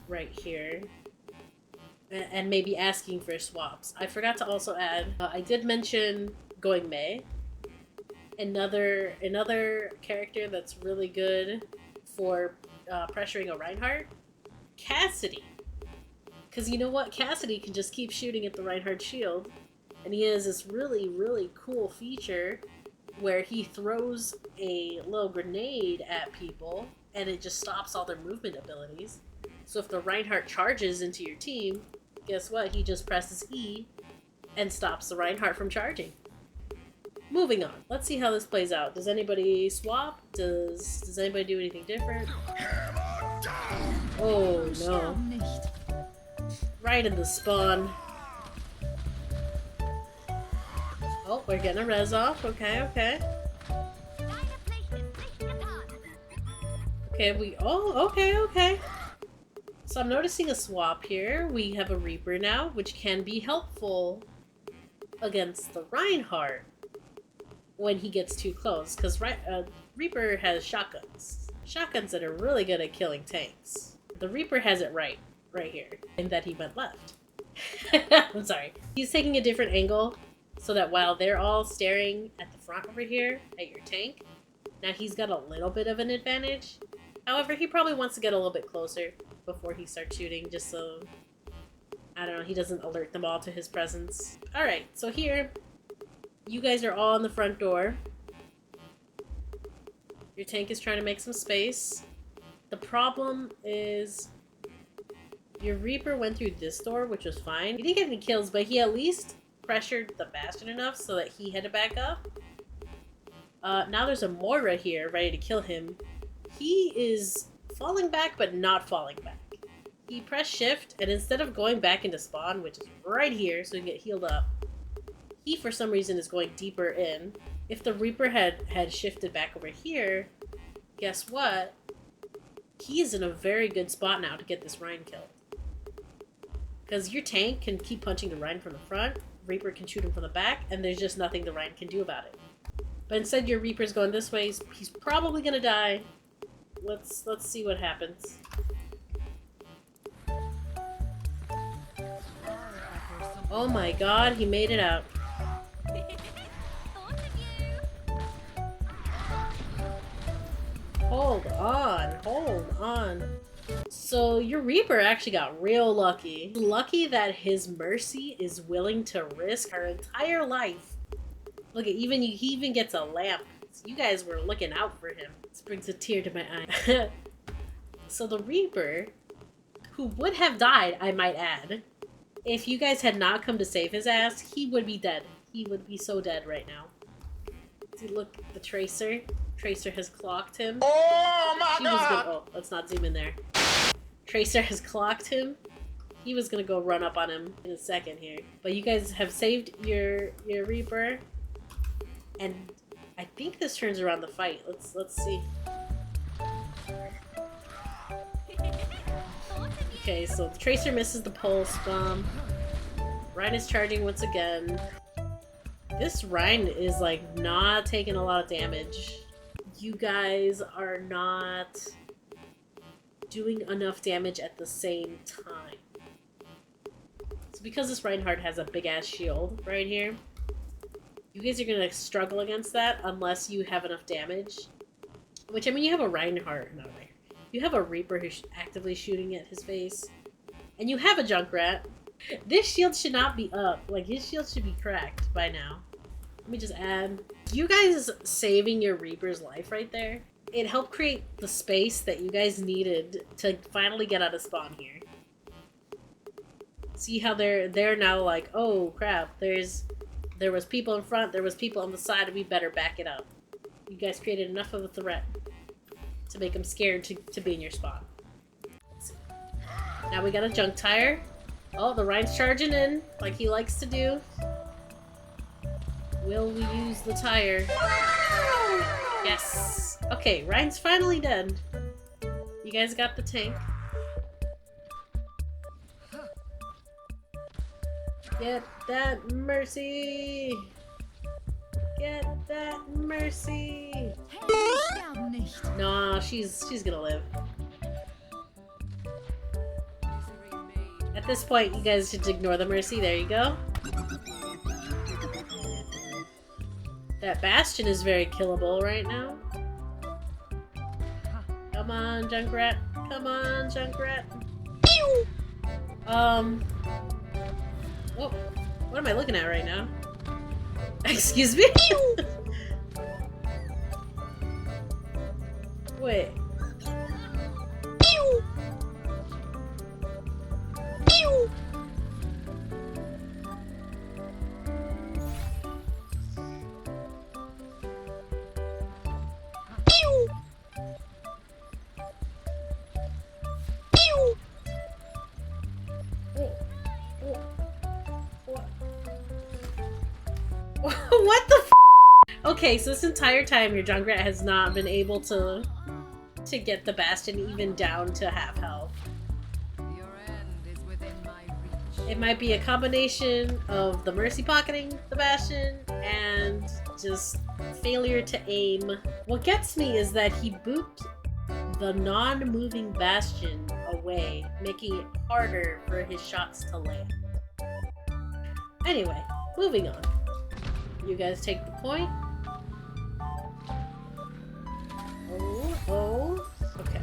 right here. And maybe asking for swaps. I forgot to also add, I did mention going Mei. Another character that's really good for pressuring a Reinhardt. Cassidy. Because you know what? Cassidy can just keep shooting at the Reinhardt shield. And he has this really, really cool feature where he throws a little grenade at people and it just stops all their movement abilities. So if the Reinhardt charges into your team, guess what? He just presses E and stops the Reinhardt from charging. Moving on. Let's see how this plays out. Does anybody swap? Does anybody do anything different? Oh no. Right in the spawn. Oh, we're getting a res off. Okay, okay. Okay, okay. So I'm noticing a swap here. We have a Reaper now, which can be helpful against the Reinhardt when he gets too close, because Reaper has shotguns. Shotguns that are really good at killing tanks. The Reaper has it right here, in that he went left. I'm sorry. He's taking a different angle, so that while they're all staring at the front over here, at your tank, now he's got a little bit of an advantage. However, he probably wants to get a little bit closer before he starts shooting, just so, I don't know, he doesn't alert them all to his presence. Alright, so here, you guys are all on the front door. Your tank is trying to make some space. The problem is your Reaper went through this door, which was fine. He didn't get any kills, but he at least pressured the Bastion enough so that he had to back up. Now there's a Moira here, ready to kill him. He is falling back, but not falling back. He pressed shift, and instead of going back into spawn, which is right here, so he can get healed up, he, for some reason, is going deeper in. If the Reaper had shifted back over here, guess what? He is in a very good spot now to get this Rein killed. Because your tank can keep punching the Rein from the front, Reaper can shoot him from the back, and there's just nothing the Rein can do about it. But instead, your Reaper's going this way. He's probably gonna die. Let's see what happens. Oh my god, he made it out. Hold on. So your Reaper actually got real lucky. Lucky that his Mercy is willing to risk her entire life. Look at he even gets a lamp. You guys were looking out for him. This brings a tear to my eye. So the Reaper, who would have died, I might add, if you guys had not come to save his ass, he would be dead. He would be so dead right now. See, look, the Tracer. Tracer has clocked him. Oh my god! Oh, let's not zoom in there. Tracer has clocked him. He was gonna go run up on him in a second here. But you guys have saved your Reaper. And I think this turns around the fight. Let's see. Okay, so the Tracer misses the pulse bomb. Rein is charging once again. This Rein is like not taking a lot of damage. You guys are not doing enough damage at the same time. So because this Reinhardt has a big ass shield right here, you guys are gonna struggle against that unless you have enough damage. Which, I mean, you have a Reinhardt, not a Reinhardt. You have a Reaper who's actively shooting at his face. And you have a Junkrat. This shield should not be up. Like, his shield should be cracked by now. Let me just add. You guys saving your Reaper's life right there, it helped create the space that you guys needed to finally get out of spawn here. See how they're now like, oh crap, there was people in front, there was people on the side, we better back it up. You guys created enough of a threat to make him scared to be in your spawn. Now we got a junk tire. Oh, the Rhine's charging in, like he likes to do. Will we use the tire? Yes! Okay, Rhine's finally dead. You guys got the tank. Get that mercy! Get that mercy! Nah, she's gonna live. At this point, you guys should ignore the mercy. There you go. That Bastion is very killable right now. Come on, Junkrat. Come on, Junkrat. Whoa. What am I looking at right now? Excuse me? Wait. What the f? Okay, so this entire time your Junkrat has not been able to get the Bastion even down to half health. Your end is within my reach. It might be a combination of the Mercy pocketing the Bastion and just failure to aim. What gets me is that he booped the non-moving Bastion away, making it harder for his shots to land. Anyway, moving on. You guys take the point. Oh, okay.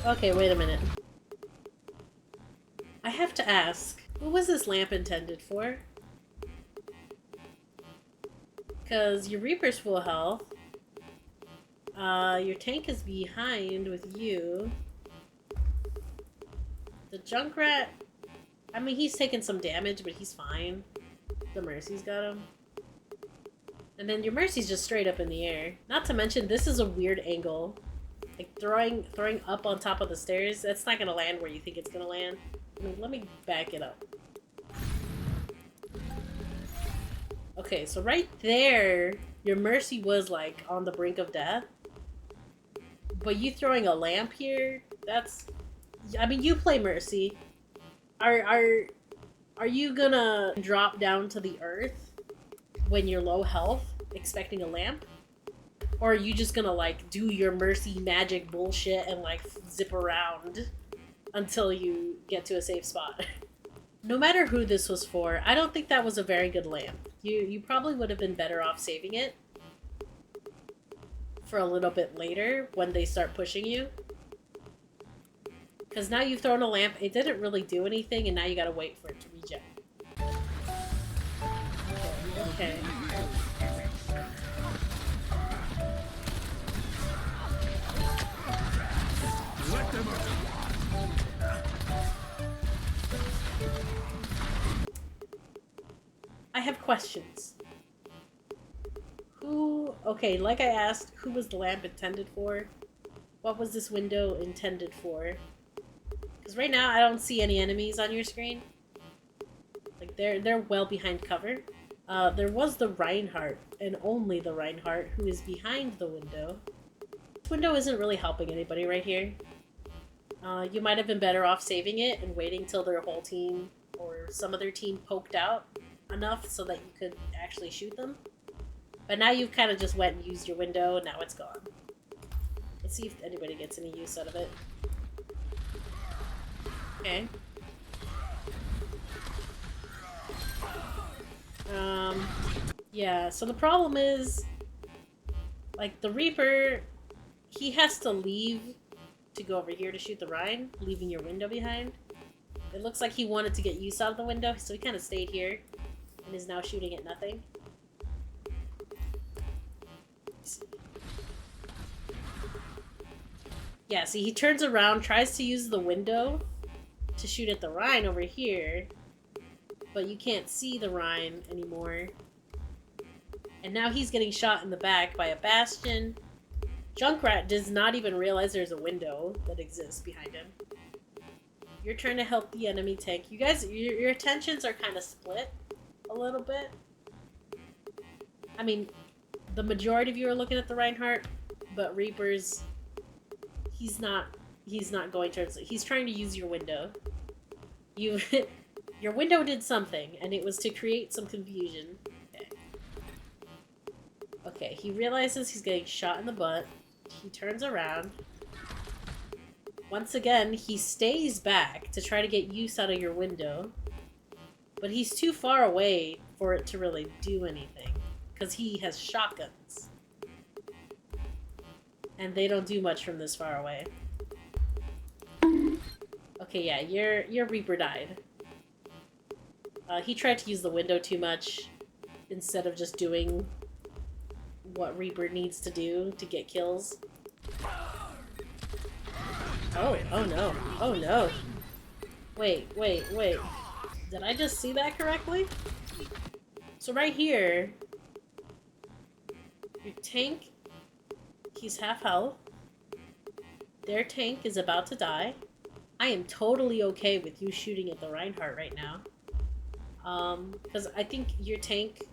Okay, wait a minute. I have to ask, what was this lamp intended for? Because your Reaper's full health. Your tank is behind with you. The Junkrat, I mean, he's taking some damage, but he's fine. The Mercy's got him. And then your Mercy's just straight up in the air. Not to mention, this is a weird angle. Like, throwing up on top of the stairs, that's not gonna land where you think it's gonna land. I mean, let me back it up. Okay, so right there, your Mercy was, like, on the brink of death. But you throwing a lamp here, that's... I mean, you play Mercy. Are you gonna drop down to the earth when you're low health, expecting a lamp? Or are you just gonna, like, do your Mercy magic bullshit and, like, zip around until you get to a safe spot? No matter who this was for, I don't think that was a very good lamp. You probably would have been better off saving it for a little bit later when they start pushing you. Because now you've thrown a lamp, it didn't really do anything, and now you gotta wait for it to reject. Okay. I have questions. Okay, like I asked, who was the lamp intended for? What was this window intended for? Because right now I don't see any enemies on your screen. Like, they're well behind cover. There was the Reinhardt, and only the Reinhardt, who is behind the window. This window isn't really helping anybody right here. You might have been better off saving it and waiting till their whole team or some of their team poked out enough so that you could actually shoot them. But now you've kind of just went and used your window, and now it's gone. Let's see if anybody gets any use out of it. Okay. Yeah, so the problem is, like, the Reaper, he has to leave to go over here to shoot the Rhine, leaving your window behind. It looks like he wanted to get use out of the window, so he kind of stayed here and is now shooting at nothing. Yeah, see, he turns around, tries to use the window to shoot at the Rhine over here, but you can't see the Rhine anymore And now he's getting shot in the back by a Bastion. Junkrat does not even realize there's a window that exists behind him. You're trying to help the enemy tank. You guys, your attentions are kind of split a little bit. I mean, the majority of you are looking at the Reinhardt, but Reaper's, he's not going towards it. He's trying to use your window. Your window did something, and it was to create some confusion. Okay, he realizes he's getting shot in the butt. He turns around. Once again, he stays back to try to get use out of your window. But he's too far away for it to really do anything. Because he has shotguns. And they don't do much from this far away. Okay, yeah, your Reaper died. He tried to use the window too much instead of just doing what Reaper needs to do to get kills. Oh no. Oh no. Wait. Did I just see that correctly? So right here, your tank, he's half health. Their tank is about to die. I am totally okay with you shooting at the Reinhardt right now. Because I think your tank,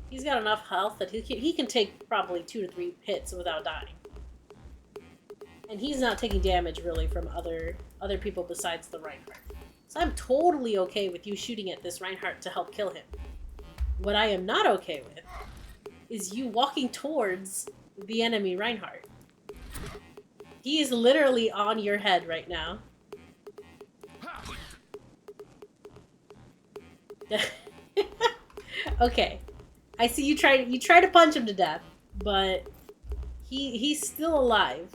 he's got enough health that he can take probably 2 to 3 hits without dying. And he's not taking damage really from other people besides the Reinhardt. So I'm totally okay with you shooting at this Reinhardt to help kill him. What I am not okay with is you walking towards the enemy Reinhardt. He is literally on your head right now. Okay, I see you try to punch him to death, but he's still alive.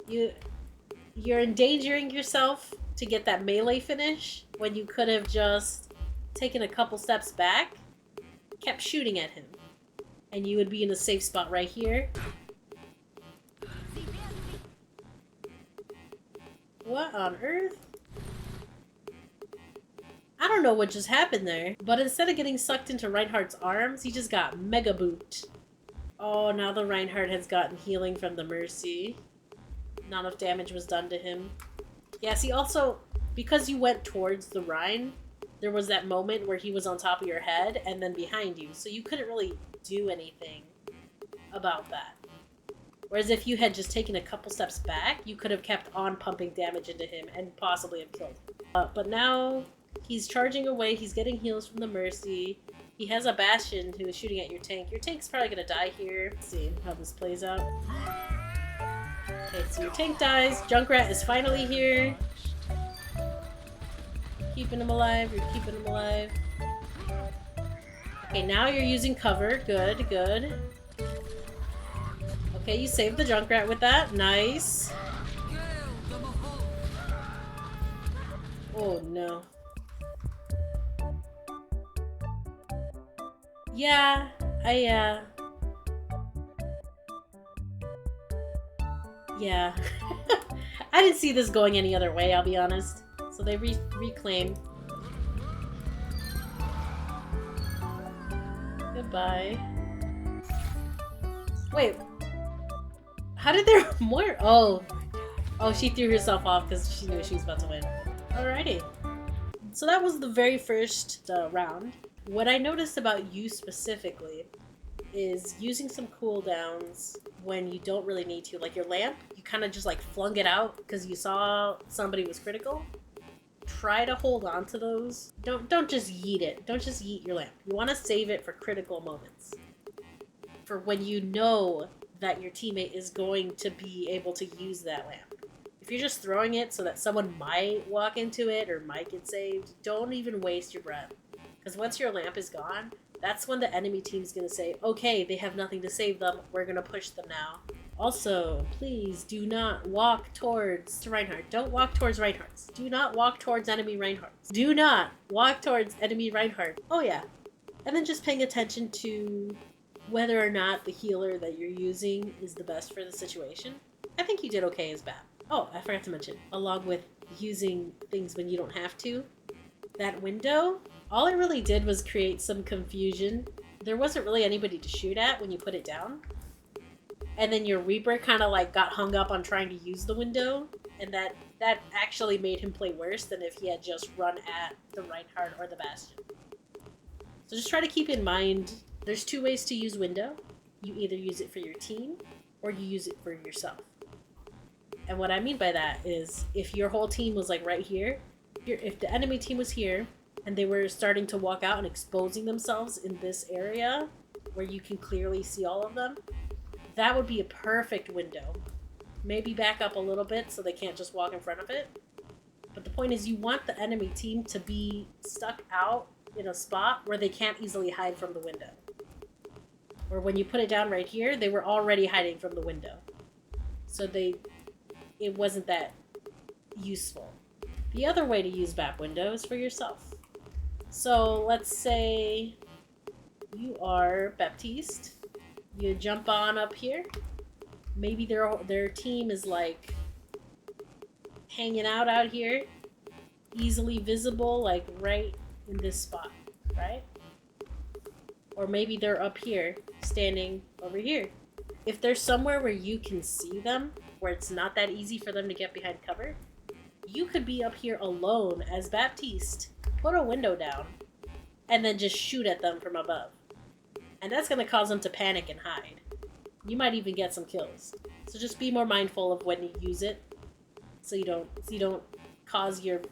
You're endangering yourself to get that melee finish when you could have just taken a couple steps back, kept shooting at him, and you would be in a safe spot right here. What on earth? I don't know what just happened there, but instead of getting sucked into Reinhardt's arms, he just got mega booped. Oh, now the Reinhardt has gotten healing from the Mercy. Not enough damage was done to him. Yeah, see, also, because you went towards the Rein, there was that moment where he was on top of your head and then behind you, so you couldn't really do anything about that. Whereas if you had just taken a couple steps back, you could have kept on pumping damage into him and possibly have killed him. But now he's charging away, he's getting heals from the Mercy. He has a Bastion who is shooting at your tank. Your tank's probably gonna die here. Let's see how this plays out. Okay, so your tank dies. Junkrat is finally here. Keeping him alive, you're keeping him alive. Okay, now you're using cover. Good, good. Okay, you saved the Junkrat with that. Nice. Oh no. Yeah, yeah. I didn't see this going any other way, I'll be honest. So they reclaim. Goodbye. Wait. How did there more? Oh. Oh, she threw herself off because she knew she was about to win. Alrighty. So that was the very first round. What I noticed about you specifically is using some cooldowns when you don't really need to. Like your lamp, you kind of just like flung it out because you saw somebody was critical. Try to hold on to those. Don't just yeet it. Don't just yeet your lamp. You want to save it for critical moments. For when you know that your teammate is going to be able to use that lamp. If you're just throwing it so that someone might walk into it or might get saved, don't even waste your breath. Because once your lamp is gone, that's when the enemy team's going to say, okay, they have nothing to save them, we're going to push them now. Also, please do not walk towards Reinhardt. Don't walk towards Reinhardts. Do not walk towards enemy Reinhardts. Do not walk towards enemy Reinhardt. Oh yeah. And then just paying attention to whether or not the healer that you're using is the best for the situation. I think you did okay as BAP. Oh, I forgot to mention, along with using things when you don't have to, that window, all it really did was create some confusion there wasn't really anybody to shoot at when you put it down. And then your Reaper kind of like got hung up on trying to use the window, and that actually made him play worse than if he had just run at the Reinhardt or the Bastion. So just try to keep in mind, there's two ways to use window. You either use it for your team, or you use it for yourself. And what I mean by that is, if your whole team was like right here, if the enemy team was here, and they were starting to walk out and exposing themselves in this area, where you can clearly see all of them, that would be a perfect window. Maybe back up a little bit so they can't just walk in front of it. But the point is, you want the enemy team to be stuck out in a spot where they can't easily hide from the window. Or when you put it down right here, they were already hiding from the window. So it wasn't that useful. The other way to use BAP window is for yourself. So let's say you are Baptiste. You jump on up here. Maybe their team is like hanging out here, easily visible, like right in this spot, right? Or maybe they're up here, standing over here. If there's somewhere where you can see them, where it's not that easy for them to get behind cover, you could be up here alone as Baptiste, put a window down, and then just shoot at them from above. And that's going to cause them to panic and hide. You might even get some kills. So just be more mindful of when you use it, so you don't cause your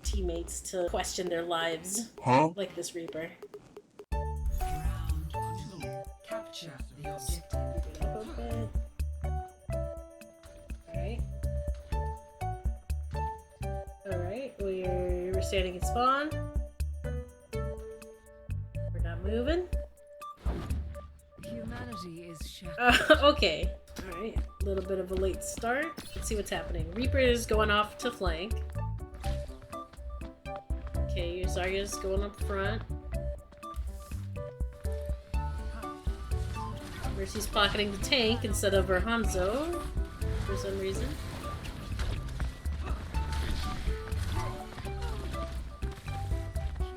teammates to question their lives, like this Reaper. Round 2. Capture the objective. Alright, we're standing in spawn. We're not moving. Humanity is shattered. Okay. Alright, a little bit of a late start. Let's see what's happening. Reaper is going off to flank. Okay, Zarya's going up front. Mercy's pocketing the tank instead of her Hanzo for some reason.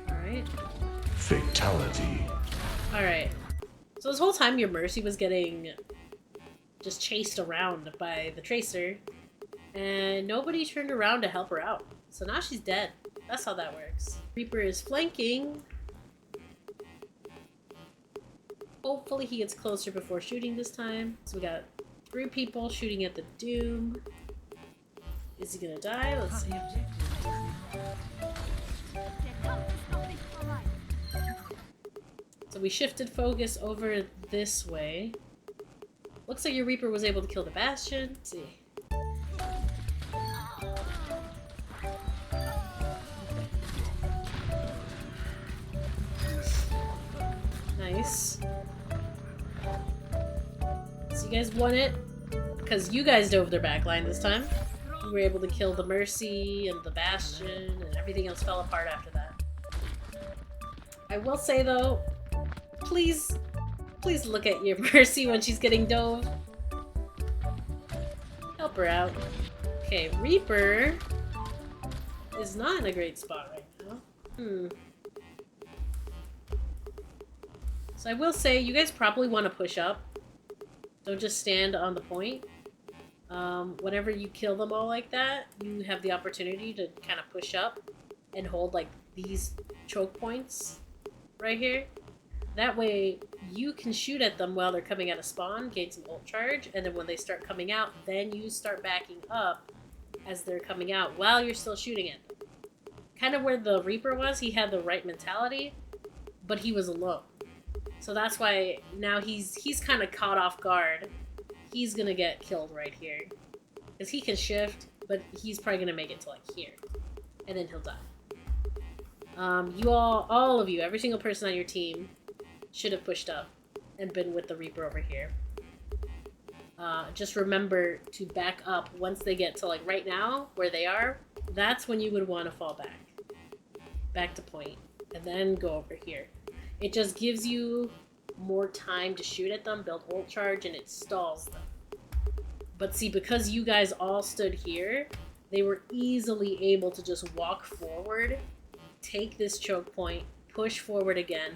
Alright. Fatality. Alright. So this whole time your Mercy was getting just chased around by the Tracer, and nobody turned around to help her out. So now she's dead. That's how that works. Reaper is flanking. Hopefully he gets closer before shooting this time. So we got 3 people shooting at the Doom. Is he gonna die? Let's see. So we shifted focus over this way. Looks like your Reaper was able to kill the Bastion. Let's see. Nice. So you guys won it because you guys dove their backline this time. You were able to kill the Mercy and the Bastion, and everything else fell apart after that. I will say though, please look at your Mercy when she's getting dove. Help her out. Okay, Reaper is not in a great spot right now. So I will say, you guys probably want to push up. Don't just stand on the point. Whenever you kill them all like that, you have the opportunity to kind of push up and hold like these choke points right here. That way, you can shoot at them while they're coming out of spawn, gain some ult charge, and then when they start coming out, then you start backing up as they're coming out while you're still shooting at them. Kind of where the Reaper was, he had the right mentality, but he was alone. So that's why now he's kind of caught off guard. He's gonna get killed right here. Because he can shift, but he's probably gonna make it to like here. And then he'll die. You all of you, every single person on your team should have pushed up and been with the Reaper over here. Just remember to back up once they get to like right now, where they are. That's when you would want to fall back. Back to point. And then go over here. It just gives you more time to shoot at them, build ult charge, and it stalls them. But see, because you guys all stood here, they were easily able to just walk forward, take this choke point, push forward again,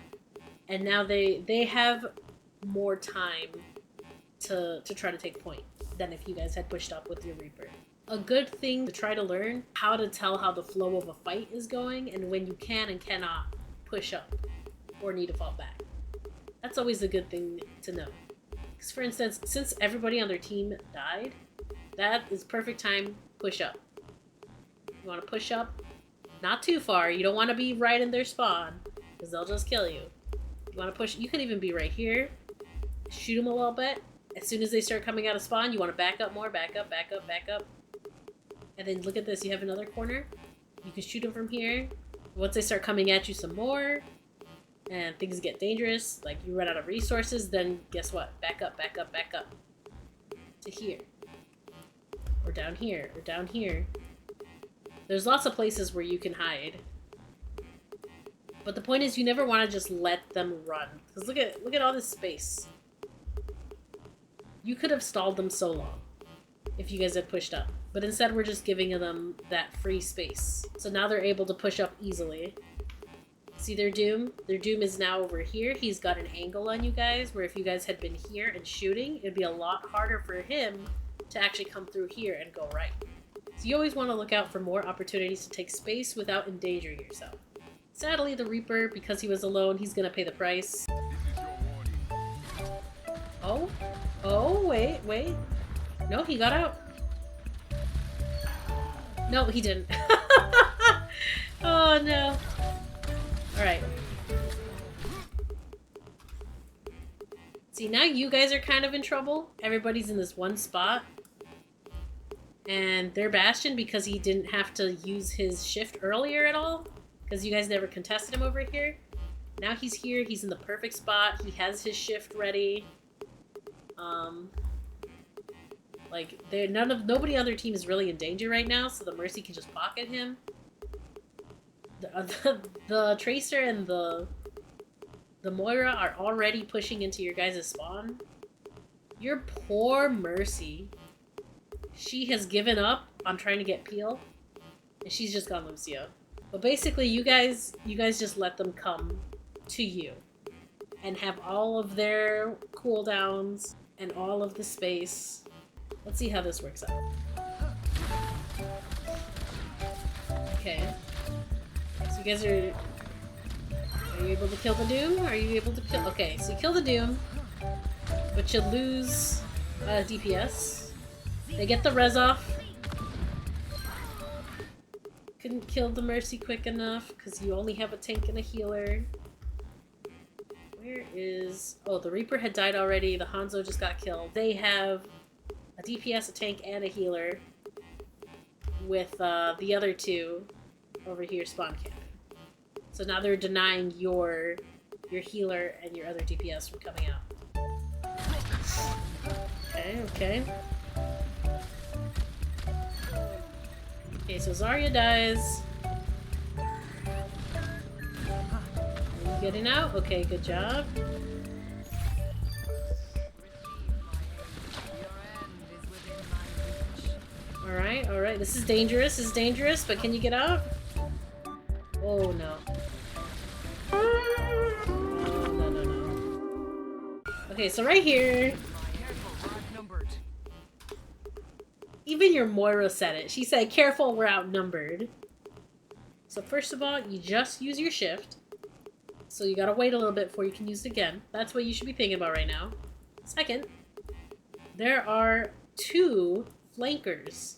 And now they have more time to try to take point than if you guys had pushed up with your Reaper. A good thing to try to learn how to tell how the flow of a fight is going and when you can and cannot push up or need to fall back. That's always a good thing to know. Because for instance, since everybody on their team died, that is perfect time push up. You want to push up, not too far. You don't want to be right in their spawn because they'll just kill you. You want to push, you can even be right here. Shoot them a little bit. As soon as they start coming out of spawn, you want to back up more, back up, back up, back up. And then look at this, you have another corner. You can shoot them from here. Once they start coming at you some more, and things get dangerous, like you run out of resources, then guess what? Back up, back up, back up. To here. Or down here, or down here. There's lots of places where you can hide. But the point is you never want to just let them run. Because look at all this space. You could have stalled them so long if you guys had pushed up. But instead we're just giving them that free space. So now they're able to push up easily. See their Doom? Their Doom is now over here. He's got an angle on you guys, where if you guys had been here and shooting, it'd be a lot harder for him to actually come through here and go right. So you always want to look out for more opportunities to take space without endangering yourself. Sadly, the Reaper, because he was alone, he's gonna pay the price. Oh? Oh, wait. No, he got out. No, he didn't. Oh, no. Alright. See, now you guys are kind of in trouble. Everybody's in this one spot. And their Bastion, because he didn't have to use his shift earlier at all, because you guys never contested him over here. Now he's here, he's in the perfect spot, he has his shift ready. Like, nobody on their team is really in danger right now, so the Mercy can just pocket him. The Tracer and the Moira are already pushing into your guys' spawn. Your poor Mercy. She has given up on trying to get Peel, and she's just gone Lucio. But basically, you guys just let them come to you and have all of their cooldowns and all of the space. Let's see how this works out. Okay. So you guys are you able to kill the Doom? Are you able to kill? Okay, so you kill the Doom, but you lose DPS. They get the res off. Couldn't kill the Mercy quick enough because you only have a tank and a healer. Where is... Oh, the Reaper had died already. The Hanzo just got killed. They have a DPS, a tank, and a healer with the other two over here spawn camping. So now they're denying your healer and your other DPS from coming out. Okay. Okay, so Zarya dies. Are you getting out? Okay, good job. Alright, this is dangerous, but can you get out? Oh no. Oh, no. Okay, so right here... Even your Moira said it. She said, careful, we're outnumbered. So first of all, you just use your shift. So you gotta wait a little bit before you can use it again. That's what you should be thinking about right now. Second, there are 2 flankers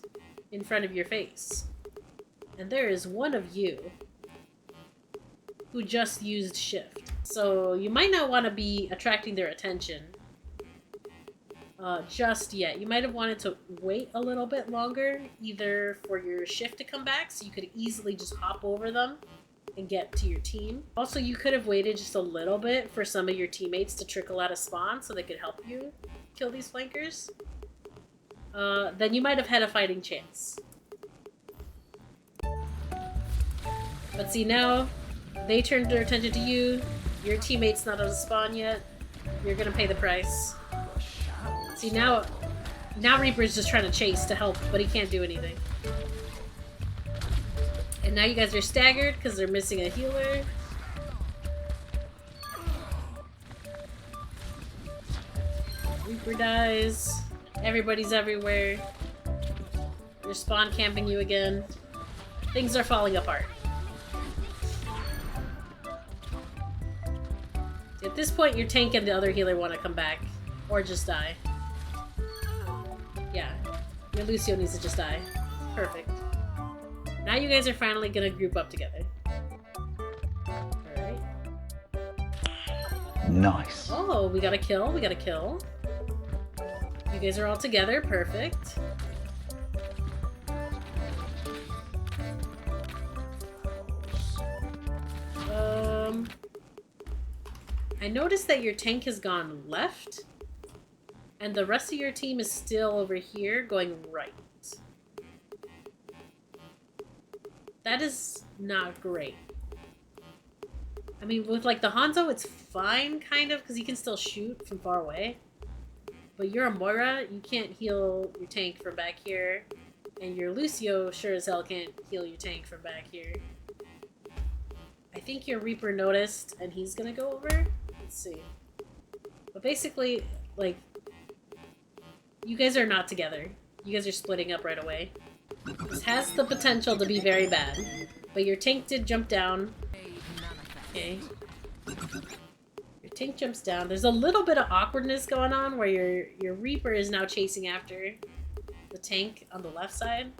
in front of your face. And there is one of you who just used shift. So you might not want to be attracting their attention just yet. You might have wanted to wait a little bit longer, either for your shift to come back so you could easily just hop over them and get to your team. Also, you could have waited just a little bit for some of your teammates to trickle out of spawn so they could help you kill these flankers. Then you might have had a fighting chance. But see, now they turned their attention to you. Your teammate's not out of spawn yet. You're gonna pay the price. See, now Reaper's just trying to chase to help, but he can't do anything. And now you guys are staggered because they're missing a healer. Reaper dies. Everybody's everywhere. They're spawn camping you again. Things are falling apart. At this point, your tank and the other healer want to come back. Or just die. Yeah. Your Lucio needs to just die. Perfect. Now you guys are finally gonna group up together. Alright. Nice. Oh, we got a kill. We got a kill. You guys are all together. Perfect. I noticed that your tank has gone left, and the rest of your team is still over here going right. That is not great. I mean, with like the Hanzo, it's fine, kind of, because he can still shoot from far away. But you're a Moira, you can't heal your tank from back here. And your Lucio sure as hell can't heal your tank from back here. I think your Reaper noticed, and he's gonna go over. Let's see. But basically, like, you guys are not together. You guys are splitting up right away. This has the potential to be very bad. But your tank did jump down. Okay. Your tank jumps down. There's a little bit of awkwardness going on where your Reaper is now chasing after the tank on the left side.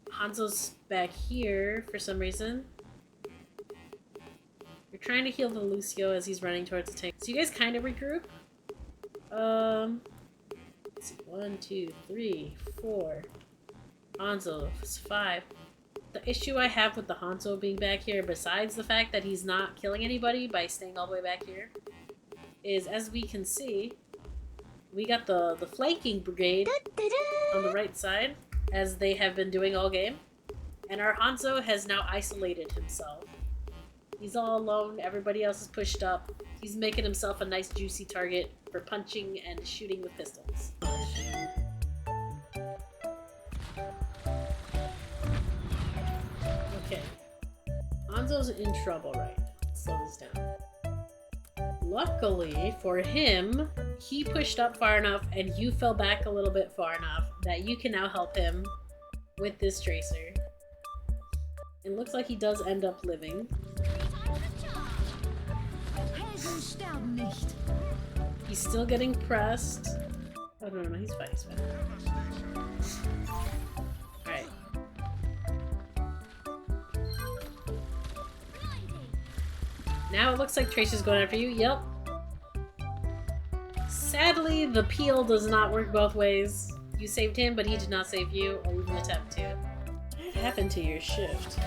Hanzo's back here for some reason. You're trying to heal the Lucio as he's running towards the tank. So you guys kind of regroup. Let's see. 1, 2, 3, 4. Hanzo is 5. The issue I have with the Hanzo being back here, besides the fact that he's not killing anybody by staying all the way back here, is, as we can see, we got the flanking brigade on the right side, as they have been doing all game. And our Hanzo has now isolated himself. He's all alone, everybody else is pushed up. He's making himself a nice juicy target for punching and shooting with pistols. Okay. Hanzo's in trouble right now. Let's slow this down. Luckily for him, he pushed up far enough and you fell back a little bit far enough that you can now help him with this tracer. It looks like he does end up living. He's still getting pressed. Oh, no, he's fine, he's fine. Alright. Now it looks like Tracer's going after you. Yep. Sadly, the peel does not work both ways. You saved him, but he did not save you, or even attempt to. What happened to your shift?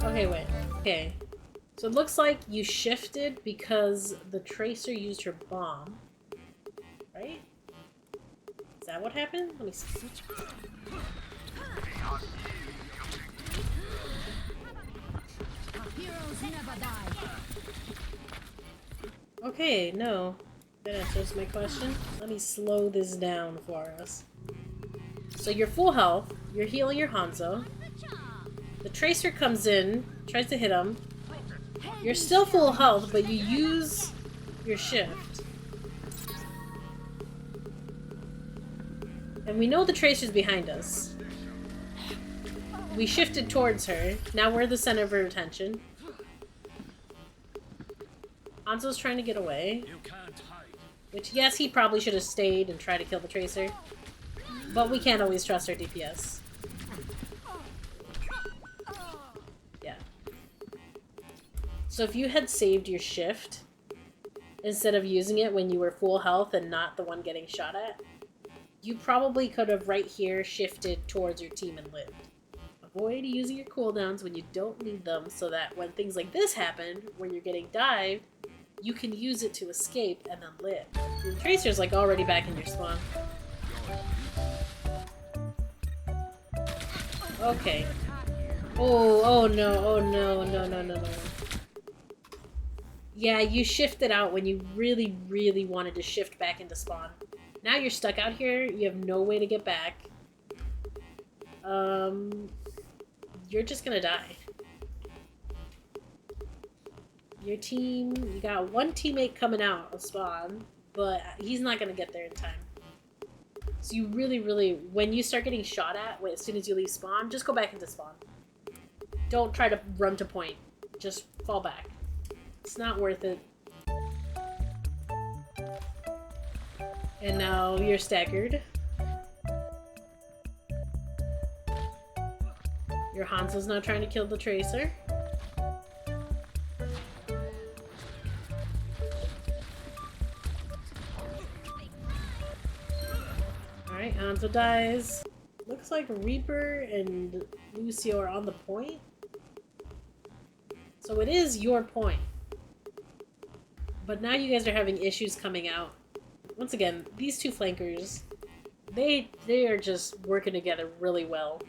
Okay, wait. Okay. So it looks like you shifted because the Tracer used her bomb. Right? Is that what happened? Let me see. Okay, no. That answers my question. Let me slow this down for us. So you're full health. You're healing your Hanzo. The Tracer comes in, tries to hit him. You're still full health, but you use your shift. And we know the Tracer's behind us. We shifted towards her. Now we're the center of her attention. Hanzo's trying to get away. Which, yes, he probably should have stayed and tried to kill the Tracer. But we can't always trust our DPS. Yeah. So if you had saved your shift, instead of using it when you were full health and not the one getting shot at, you probably could have right here shifted towards your team and lived. Avoid using your cooldowns when you don't need them so that when things like this happen, when you're getting dived, you can use it to escape and then live. Your Tracer's like already back in your spawn. Okay. Oh no. Yeah, you shifted out when you really, really wanted to shift back into spawn. Now you're stuck out here, you have no way to get back. You're just gonna die. Your team, you got one teammate coming out of spawn, but he's not gonna get there in time. So you really, when you start getting shot at, as soon as you leave spawn, just go back into spawn. Don't try to run to point. Just fall back. It's not worth it. And now you're staggered. Your Hanzo's now trying to kill the Tracer. Alright, Hanzo dies. Looks like Reaper and Lucio are on the point. So it is your point. But now you guys are having issues coming out. Once again, these two flankers, they are just working together really well.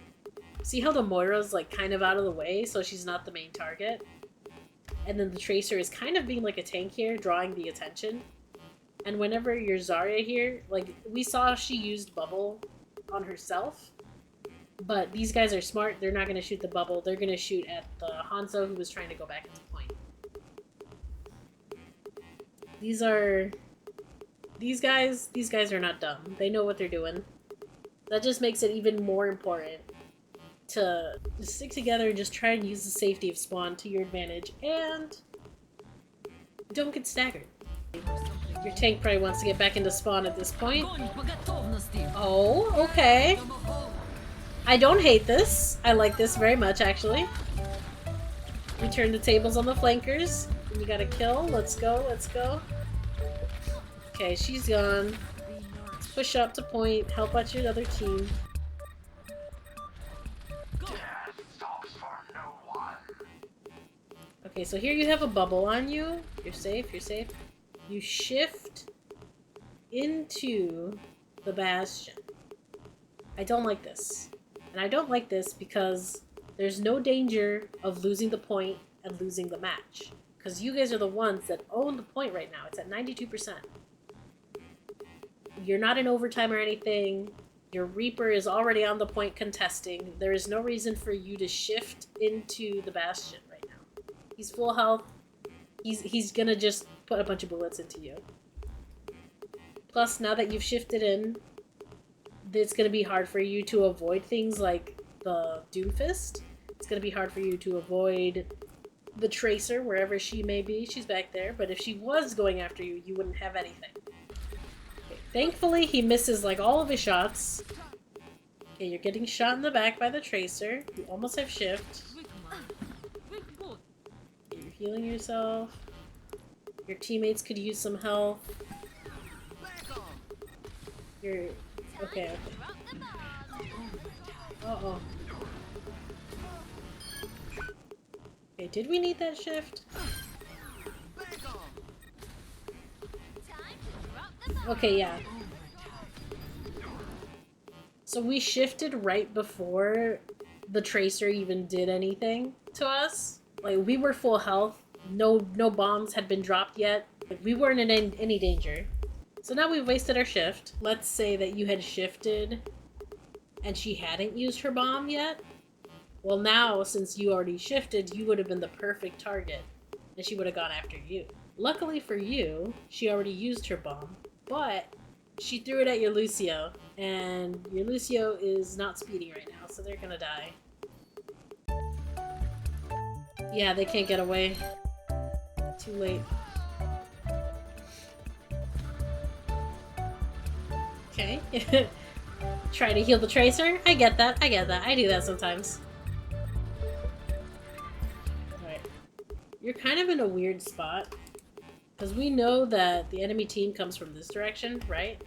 See how the Moira's like kind of out of the way, so she's not the main target? And then the Tracer is kind of being like a tank here, drawing the attention. And whenever your Zarya here, like, we saw she used bubble on herself. But these guys are smart, they're not going to shoot the bubble, they're going to shoot at the Hanzo who was trying to go back into point. These guys are not dumb. They know what they're doing. That just makes it even more important to stick together and just try and use the safety of spawn to your advantage, and don't get staggered. Your tank probably wants to get back into spawn at this point. Oh, okay. I don't hate this. I like this very much, actually. We turn the tables on the flankers. You got a kill. Let's go, let's go. Okay, she's gone. Let's push up to point. Help out your other team. Okay, so here you have a bubble on you. You're safe, you're safe. You shift into the bastion. I don't like this. And I don't like this because there's no danger of losing the point and losing the match. Because you guys are the ones that own the point right now. It's at 92%. You're not in overtime or anything. Your Reaper is already on the point contesting. There is no reason for you to shift into the bastion right now. He's full health. He's gonna just put a bunch of bullets into you. Plus, now that you've shifted in, it's gonna be hard for you to avoid things like the Doomfist. It's gonna be hard for you to avoid the Tracer, wherever she may be. She's back there, but if she was going after you, you wouldn't have anything. Okay, thankfully, he misses like all of his shots. Okay, you're getting shot in the back by the Tracer. You almost have shift. You're healing yourself. Your teammates could use some help. You're... Okay, okay. Uh-oh. Okay, did we need that shift? Okay, yeah. So we shifted right before the Tracer even did anything to us. Like, we were full health. No bombs had been dropped yet. Like, we weren't in any danger. So now we've wasted our shift. Let's say that you had shifted and she hadn't used her bomb yet. Well, now, since you already shifted, you would have been the perfect target, and she would have gone after you. Luckily for you, she already used her bomb, but she threw it at your Lucio, and your Lucio is not speedy right now, so they're gonna die. Yeah, they can't get away. Too late. Okay. Try to heal the Tracer? I get that, I get that. I do that sometimes. You're kind of in a weird spot, because we know that the enemy team comes from this direction, right?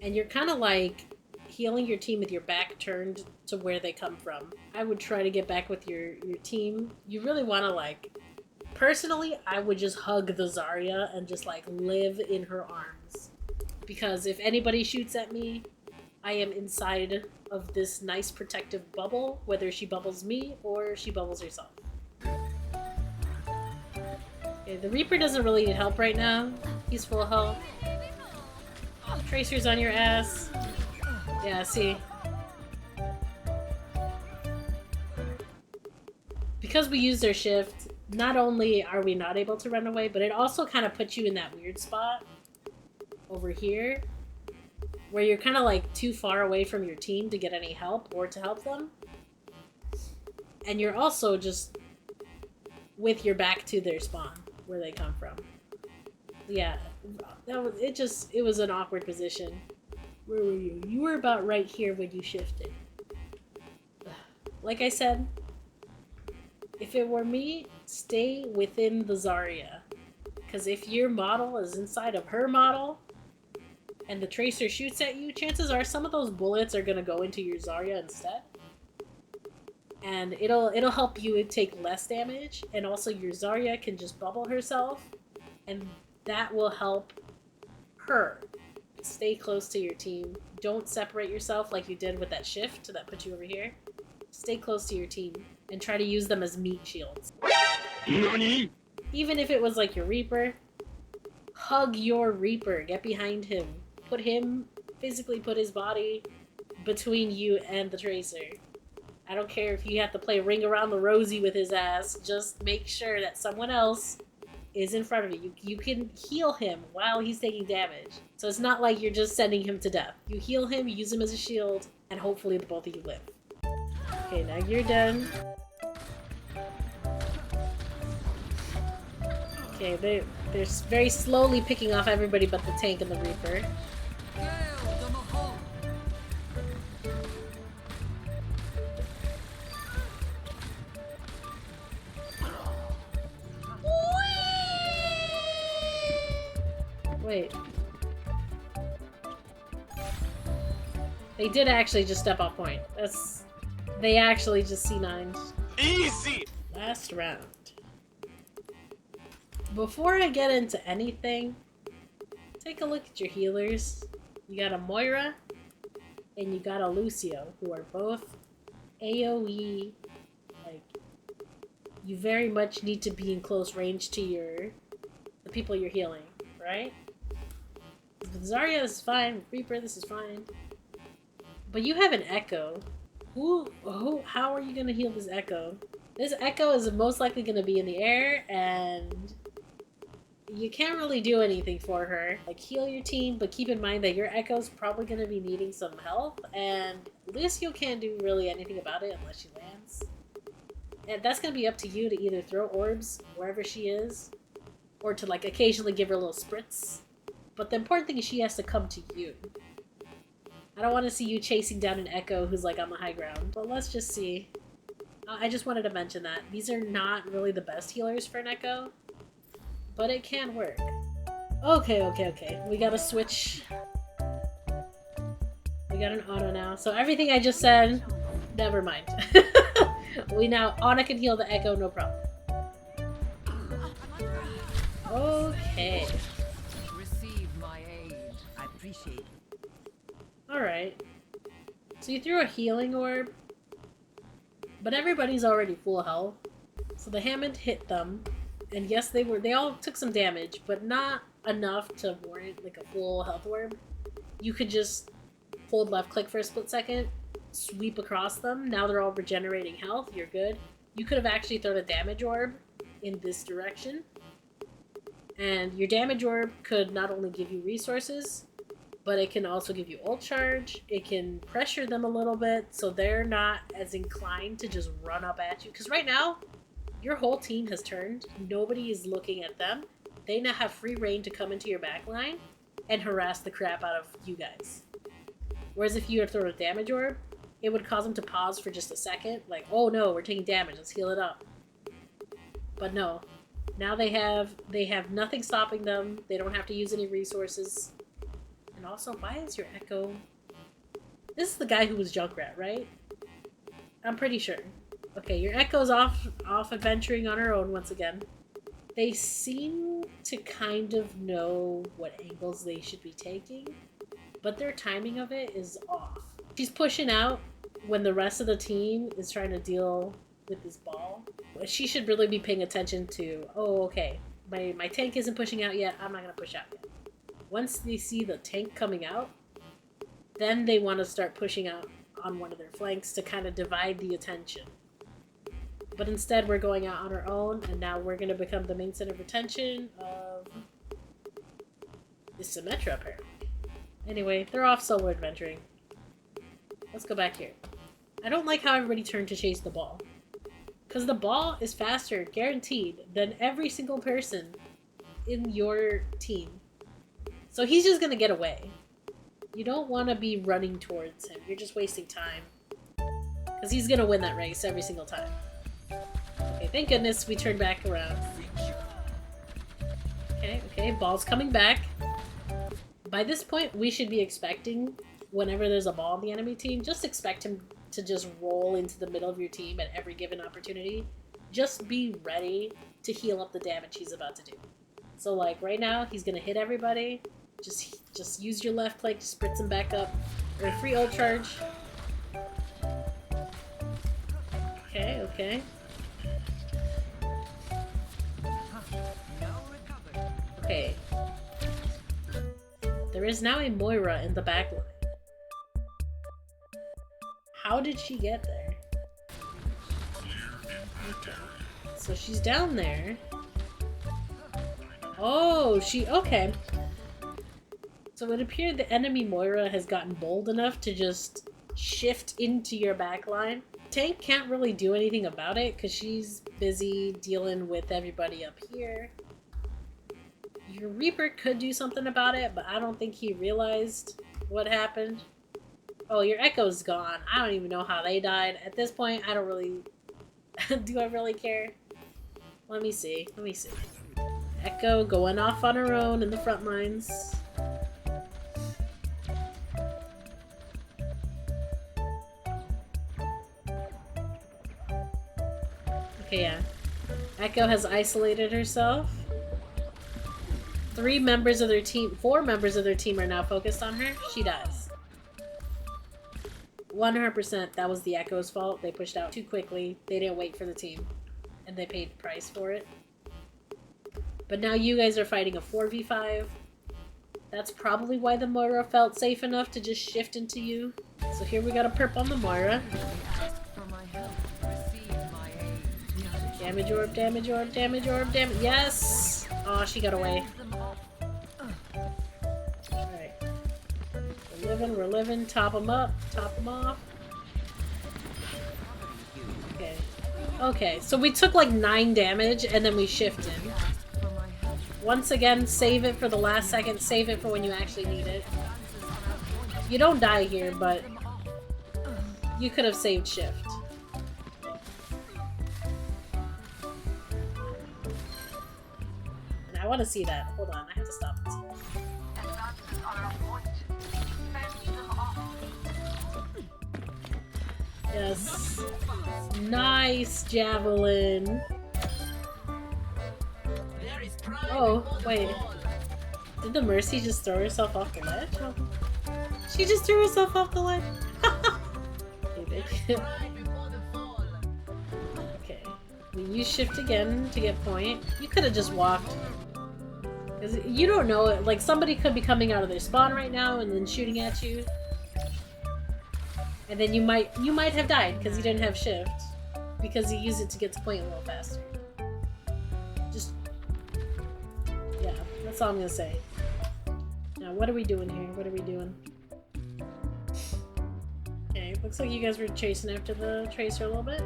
And you're kind of like healing your team with your back turned to where they come from. I would try to get back with your team. You really want to, like... Personally, I would just hug the Zarya and just, like, live in her arms. Because if anybody shoots at me, I am inside of this nice protective bubble, whether she bubbles me or she bubbles herself. Okay, the Reaper doesn't really need help right now. He's full health. Tracer's on your ass. Yeah, see. Because we used their shift, not only are we not able to run away, but it also kind of puts you in that weird spot over here where you're kind of like too far away from your team to get any help or to help them. And you're also just with your back to their spawn where they come from. Yeah, it was an awkward position. Where were you? You were about right here when you shifted. Like I said, if it were me, stay within the Zarya. Because if your model is inside of her model, and the Tracer shoots at you, chances are some of those bullets are going to go into your Zarya instead. And it'll help you take less damage, and also your Zarya can just bubble herself, and that will help her. Stay close to your team. Don't separate yourself like you did with that shift that put you over here. Stay close to your team and try to use them as meat shields. NANI?! Even if it was like your Reaper, hug your Reaper. Get behind him. Physically put his body between you and the Tracer. I don't care if you have to play Ring Around the Rosie with his ass. Just make sure that someone else is in front of you. You can heal him while he's taking damage. So it's not like you're just sending him to death. You heal him, use him as a shield, and hopefully the both of you live. Okay, now you're done. Okay, they're very slowly picking off everybody but the tank and the Reaper. Wait. They did actually just step off point. They actually just C9'd. Easy! Last round. Before I get into anything, take a look at your healers. You got a Moira and you got a Lucio, who are both AoE. Like, you very much need to be in close range to the people you're healing, right? With Zarya, this is fine. With Reaper, this is fine. But you have an Echo. How are you gonna heal this Echo? This Echo is most likely gonna be in the air, and you can't really do anything for her. Like, heal your team, but keep in mind that your Echo's probably gonna be needing some help, and Lucio can't do really anything about it unless she lands. And that's gonna be up to you to either throw orbs wherever she is, or to, like, occasionally give her a little spritz. But the important thing is she has to come to you. I don't want to see you chasing down an Echo who's, like, on the high ground. But let's just see. I just wanted to mention that. These are not really the best healers for an Echo, but it can work. Okay. We gotta switch. We got an Ana now. So everything I just said, never mind. Ana can heal the Echo, no problem. Okay. Receive my aid. I appreciate it. Alright. So you threw a healing orb, but everybody's already full health. So the Hammond hit them, and yes, they all took some damage, but not enough to warrant like a full health orb. You could just hold left click for a split second, sweep across them. Now they're all regenerating health. You're good. You could have actually thrown a damage orb in this direction, and your damage orb could not only give you resources, but it can also give you ult charge. It can pressure them a little bit so they're not as inclined to just run up at you. Because right now, your whole team has turned. Nobody is looking at them. They now have free reign to come into your backline and harass the crap out of you guys. Whereas if you had thrown a damage orb, it would cause them to pause for just a second. Like, oh no, we're taking damage, let's heal it up. But no. Now they have nothing stopping them. They don't have to use any resources. And also, why is your Echo... This is the guy who was Junkrat, right? I'm pretty sure. Okay, your Echo's off adventuring on her own once again. They seem to kind of know what angles they should be taking, but their timing of it is off. She's pushing out when the rest of the team is trying to deal with this ball. She should really be paying attention to, oh, okay, my tank isn't pushing out yet, I'm not going to push out yet. Once they see the tank coming out, then they want to start pushing out on one of their flanks to kind of divide the attention. But instead, we're going out on our own, and now we're going to become the main center of attention of the Symmetra, apparently. Anyway, they're off solo adventuring. Let's go back here. I don't like how everybody turned to chase the ball. Because the ball is faster, guaranteed, than every single person in your team. So he's just going to get away. You don't want to be running towards him. You're just wasting time. Because he's going to win that race every single time. Okay, thank goodness we turned back around. Okay, ball's coming back. By this point, we should be expecting, whenever there's a ball on the enemy team, just expect him to just roll into the middle of your team at every given opportunity. Just be ready to heal up the damage he's about to do. So, like, right now, he's gonna hit everybody. Just use your left click to spritz him back up. Or a free ult charge. Okay. Okay. There is now a Moira in the backline. How did she get there? Okay. So she's down there. Oh, okay. So it appeared the enemy Moira has gotten bold enough to just shift into your backline. Tank can't really do anything about it because she's busy dealing with everybody up here. Your Reaper could do something about it, but I don't think he realized what happened. Oh, your Echo's gone. I don't even know how they died. At this point, I don't really... do I really care? Let me see. Echo going off on her own in the front lines. Okay, yeah. Echo has isolated herself. 4 members of their team are now focused on her. She dies. 100% that was the Echo's fault. They pushed out too quickly. They didn't wait for the team. And they paid the price for it. But now you guys are fighting a 4v5. That's probably why the Moira felt safe enough to just shift into you. So here we got a perp on the Moira. Damage orb, damage orb, damage orb, damage. Yes! Oh, she got away. Alright. We're living. Top them up. Top them off. Okay. Okay, so we took like 9 damage and then we shifted. Once again, save it for the last second. Save it for when you actually need it. You don't die here, but you could have saved shift. And I want to see that. Hold on, I have to stop this. Yes. Nice javelin. Oh, wait. Did the Mercy just throw herself off the ledge? Oh. She just threw herself off the ledge. Okay. We use shift again to get point. You could have just walked. Because you don't know it. Like, somebody could be coming out of their spawn right now and then shooting at you. And then you might have died because you didn't have shift. Because you use it to get to point a little faster. Just... yeah, that's all I'm gonna say. Now, what are we doing here? What are we doing? Okay, looks like you guys were chasing after the Tracer a little bit.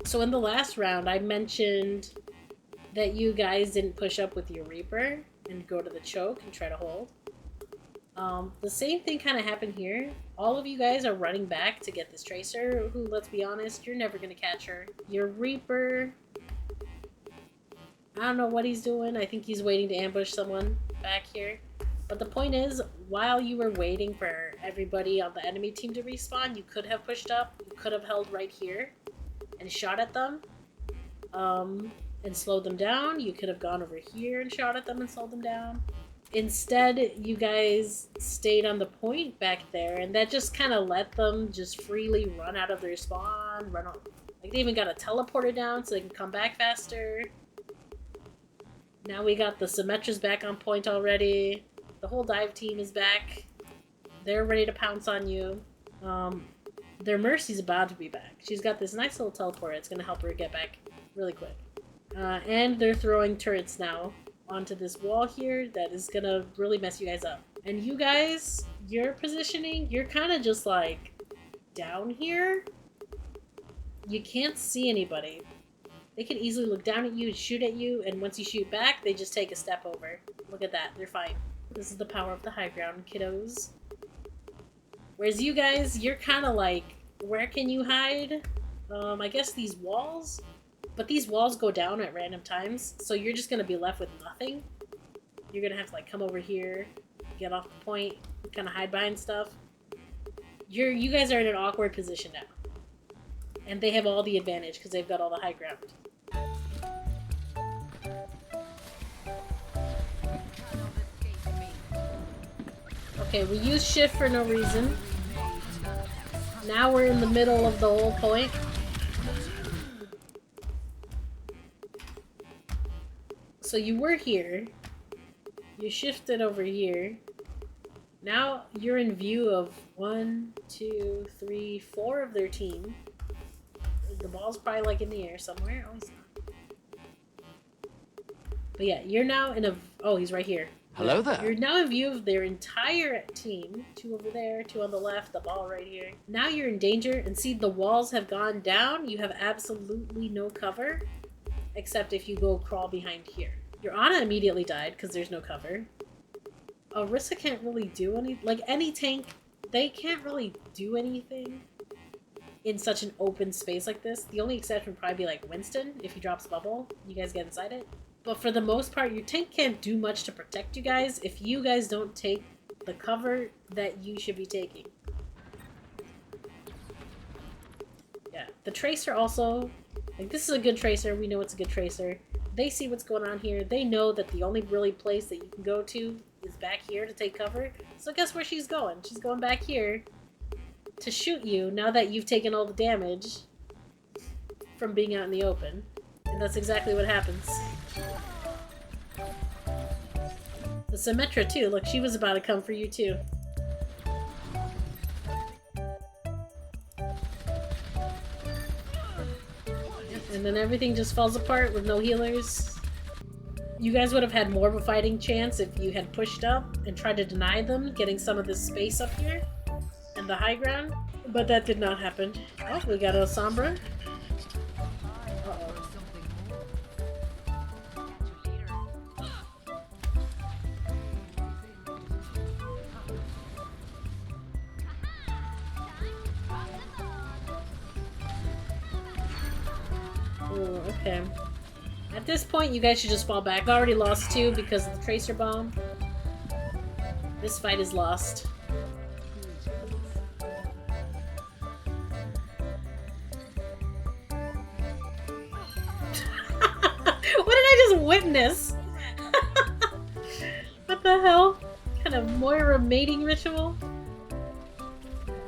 So in the last round, I mentioned that you guys didn't push up with your Reaper and go to the choke and try to hold. The same thing kind of happened here. All of you guys are running back to get this Tracer, who, let's be honest, you're never going to catch her. Your Reaper, I don't know what he's doing. I think he's waiting to ambush someone back here. But the point is, while you were waiting for everybody on the enemy team to respawn, you could have pushed up. You could have held right here and shot at them and slowed them down. You could have gone over here and shot at them and slowed them down. Instead, you guys stayed on the point back there, and that just kind of let them just freely run out of their spawn, run on. Like, they even got a teleporter down so they can come back faster. Now we got the Symmetras back on point already. The whole dive team is back. They're ready to pounce on you. their Mercy's about to be back. She's got this nice little teleporter. It's going to help her get back really quick. And they're throwing turrets now onto this wall here that is going to really mess you guys up. And you guys, your positioning, you're kind of just like down here. You can't see anybody. They can easily look down at you and shoot at you, and once you shoot back, they just take a step over. Look at that. They're fine. This is the power of the high ground, kiddos. Whereas you guys, you're kind of like, where can you hide? I guess these walls? But these walls go down at random times, so you're just going to be left with nothing. You're going to have to like come over here, get off the point, kind of hide behind stuff. You guys are in an awkward position now. And they have all the advantage because they've got all the high ground. Okay, we use shift for no reason. Now we're in the middle of the whole point. So you were here. You shifted over here. Now you're in view of 1, 2, 3, 4 of their team. The ball's probably like in the air somewhere. Oh, he's not. But yeah, you're now in a... Oh, he's right here. Hello there. You're now in view of their entire team. 2 over there, 2 on the left, the ball right here. Now you're in danger, and see the walls have gone down. You have absolutely no cover, except if you go crawl behind here. Your Ana immediately died because there's no cover. Orisa can't really do any... Like, any tank, they can't really do anything in such an open space like this. The only exception would probably be like Winston. If he drops bubble, you guys get inside it. But for the most part, your tank can't do much to protect you guys if you guys don't take the cover that you should be taking. Yeah, the Tracer also... Like, this is a good Tracer. We know it's a good Tracer. They see what's going on here. They know that the only really place that you can go to is back here to take cover. So guess where she's going? She's going back here to shoot you now that you've taken all the damage from being out in the open. And that's exactly what happens. The Symmetra too. Look, she was about to come for you too. And then everything just falls apart with no healers. You guys would have had more of a fighting chance if you had pushed up and tried to deny them getting some of this space up here and the high ground, but that did not happen. Oh, we got a Sombra. Uh-oh. Ooh, okay. At this point, you guys should just fall back. I already lost 2 because of the Tracer Bomb. This fight is lost. What did I just witness? What the hell? Kind of Moira mating ritual?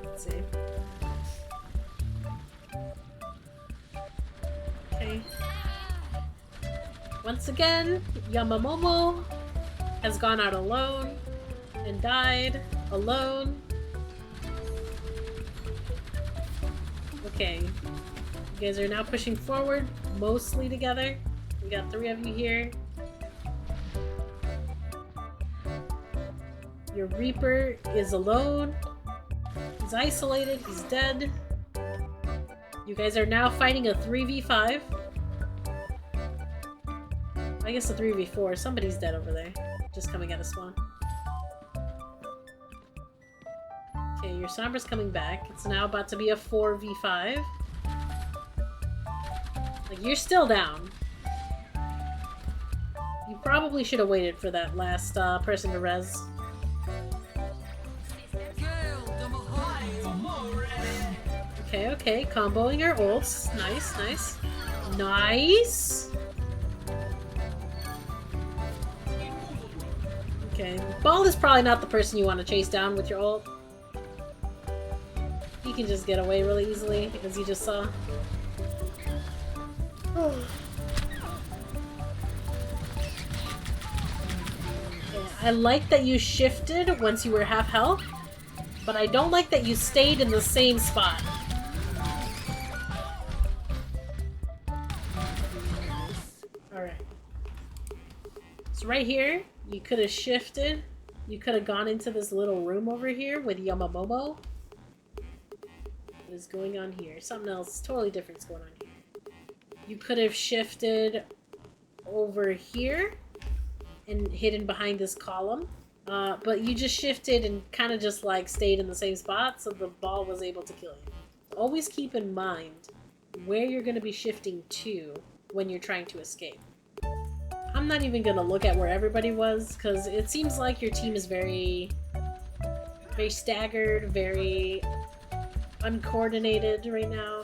Let's see. Okay. Once again, Yamamomo has gone out alone and died alone. Okay. You guys are now pushing forward, mostly together. We got 3 of you here. Your Reaper is alone. He's isolated. He's dead. You guys are now fighting a 3v5. I guess a 3v4. Somebody's dead over there. Just coming out of spawn. Okay, your Sombra's coming back. It's now about to be a 4v5. Like, you're still down. You probably should have waited for that last person to res. Okay, okay. Comboing our ults. Nice, nice. Nice! Okay, Ball is probably not the person you want to chase down with your ult. He can just get away really easily, as you just saw. Yeah, I like that you shifted once you were half health, but I don't like that you stayed in the same spot. Alright. So right here, you could have shifted. You could have gone into this little room over here with Yamamomo. What is going on here? Something else totally different is going on here. You could have shifted over here and hidden behind this column. But you just shifted and kind of just like stayed in the same spot so the ball was able to kill you. Always keep in mind where you're going to be shifting to when you're trying to escape. I'm not even going to look at where everybody was because it seems like your team is very staggered, very uncoordinated right now.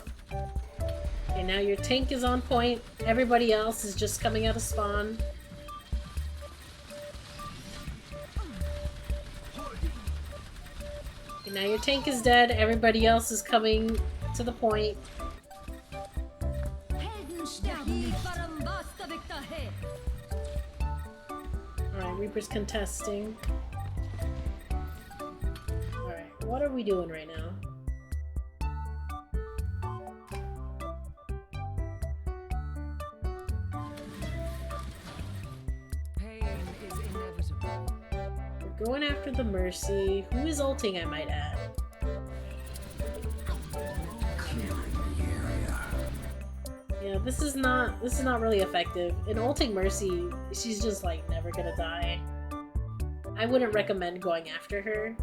Okay, now your tank is on point. Everybody else is just coming out of spawn. Okay, now your tank is dead. Everybody else is coming to the point. Alright, Reaper's contesting. Alright, what are we doing right now? Pain is inevitable. We're going after the Mercy. Who is ulting, I might add? Yeah, this is not really effective. In ulting Mercy, she's just like never gonna die. I wouldn't recommend going after her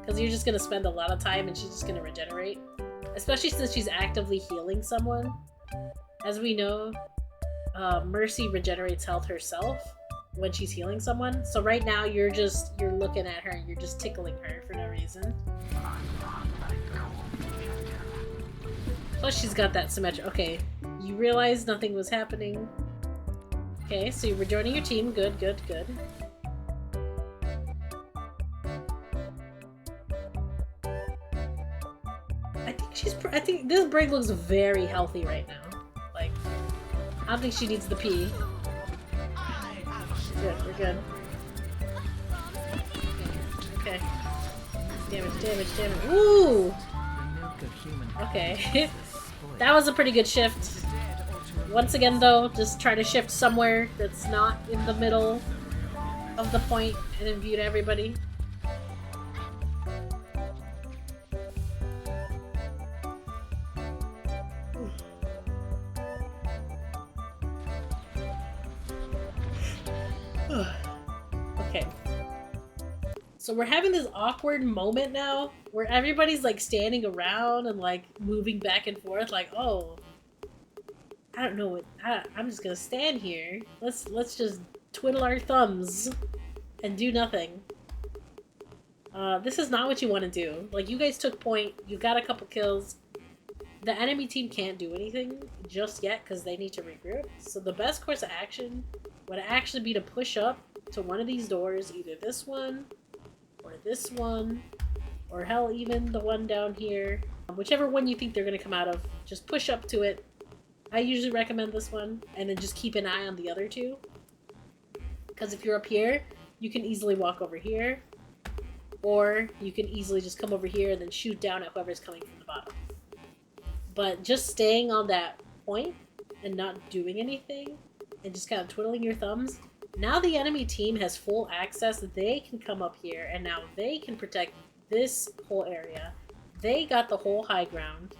because you're just gonna spend a lot of time and she's just gonna regenerate. Especially since she's actively healing someone. As we know, Mercy regenerates health herself when she's healing someone. So right now you're looking at her and you're just tickling her for no reason. Plus she's got that symmetric. Okay, you realized nothing was happening. Okay, so you're rejoining your team. Good, good, good. I think this Brig looks very healthy right now. Like, I don't think she needs the pee. Good, we're good. Okay. Damage, damage, damage. Ooh! Okay. That was a pretty good shift. Once again, though, just try to shift somewhere that's not in the middle of the point and in view to everybody. Okay. So we're having this awkward moment now where everybody's like standing around and like moving back and forth like, oh, I don't know what, I'm just gonna stand here. Let's just twiddle our thumbs and do nothing. This is not what you want to do. Like, you guys took point, you got a couple kills. The enemy team can't do anything just yet because they need to regroup. So the best course of action would actually be to push up to one of these doors, either this one, or hell, even the one down here. Whichever one you think they're going to come out of, just push up to it. I usually recommend this one, and then just keep an eye on the other two. Because if you're up here, you can easily walk over here, or you can easily just come over here and then shoot down at whoever's coming from the bottom. But just staying on that point and not doing anything, and just kind of twiddling your thumbs, now the enemy team has full access. They can come up here, and now they can protect this whole area. They got the whole high ground,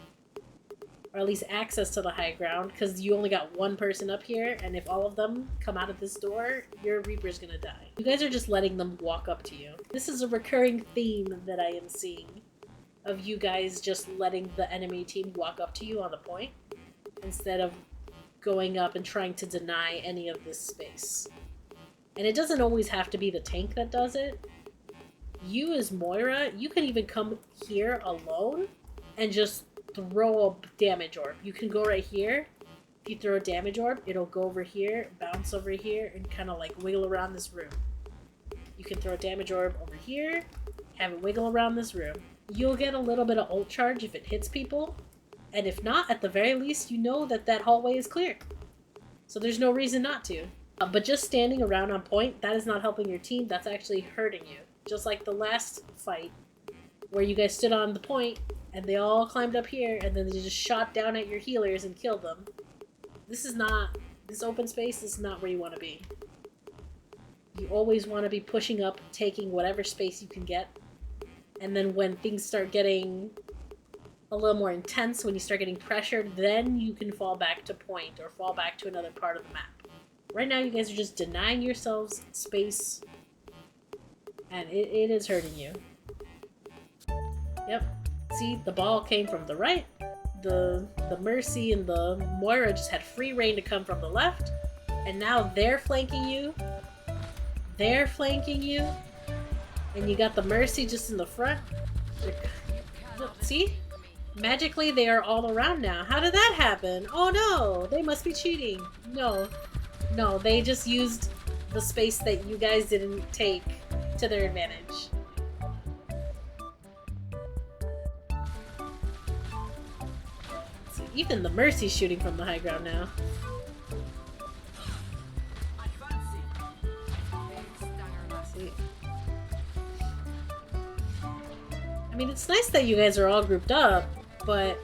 or at least access to the high ground, because you only got one person up here, and if all of them come out of this door, your Reaper's gonna die. You guys are just letting them walk up to you. This is a recurring theme that I am seeing, of you guys just letting the enemy team walk up to you on the point, instead of going up and trying to deny any of this space. And it doesn't always have to be the tank that does it. You as Moira, you can even come here alone and just throw a damage orb. You can go right here. If you throw a damage orb, it'll go over here, bounce over here, and kind of like wiggle around this room. You can throw a damage orb over here, have it wiggle around this room. You'll get a little bit of ult charge if it hits people, and if not, at the very least, you know that that hallway is clear. So there's no reason not to. But just standing around on point, that is not helping your team, that's actually hurting you. Just like the last fight, where you guys stood on the point, and they all climbed up here, and then they just shot down at your healers and killed them. This is not This open space is not where you want to be. You always want to be pushing up, taking whatever space you can get. And then when things start getting a little more intense, when you start getting pressured, then you can fall back to point or fall back to another part of the map. Right now, you guys are just denying yourselves space, and it is hurting you. Yep. See, the ball came from the right. The Mercy and the Moira just had free reign to come from the left. And now they're flanking you. They're flanking you. And you got the Mercy just in the front. See? Magically, they are all around now. How did that happen? Oh no! They must be cheating. No. No, they just used the space that you guys didn't take to their advantage. See, even the Mercy's shooting from the high ground now. See. I mean, it's nice that you guys are all grouped up, but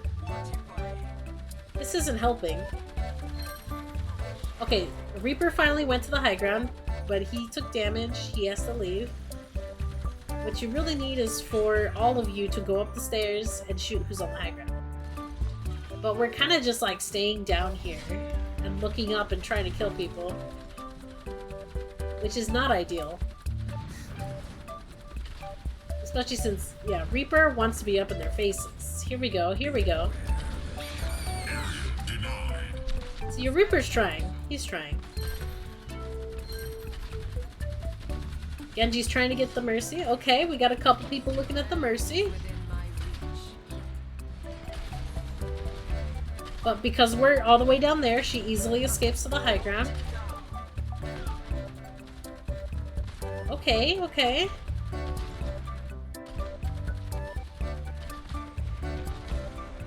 this isn't helping. Okay, Reaper finally went to the high ground, but he took damage. He has to leave. What you really need is for all of you to go up the stairs and shoot who's on the high ground. But we're kind of just like staying down here and looking up and trying to kill people, which is not ideal. Especially since, yeah, Reaper wants to be up in their faces. Here we go, here we go. So your Reaper's trying. He's trying. Genji's trying to get the Mercy. Okay, we got a couple people looking at the Mercy. But because we're all the way down there, she easily escapes to the high ground. Okay, okay.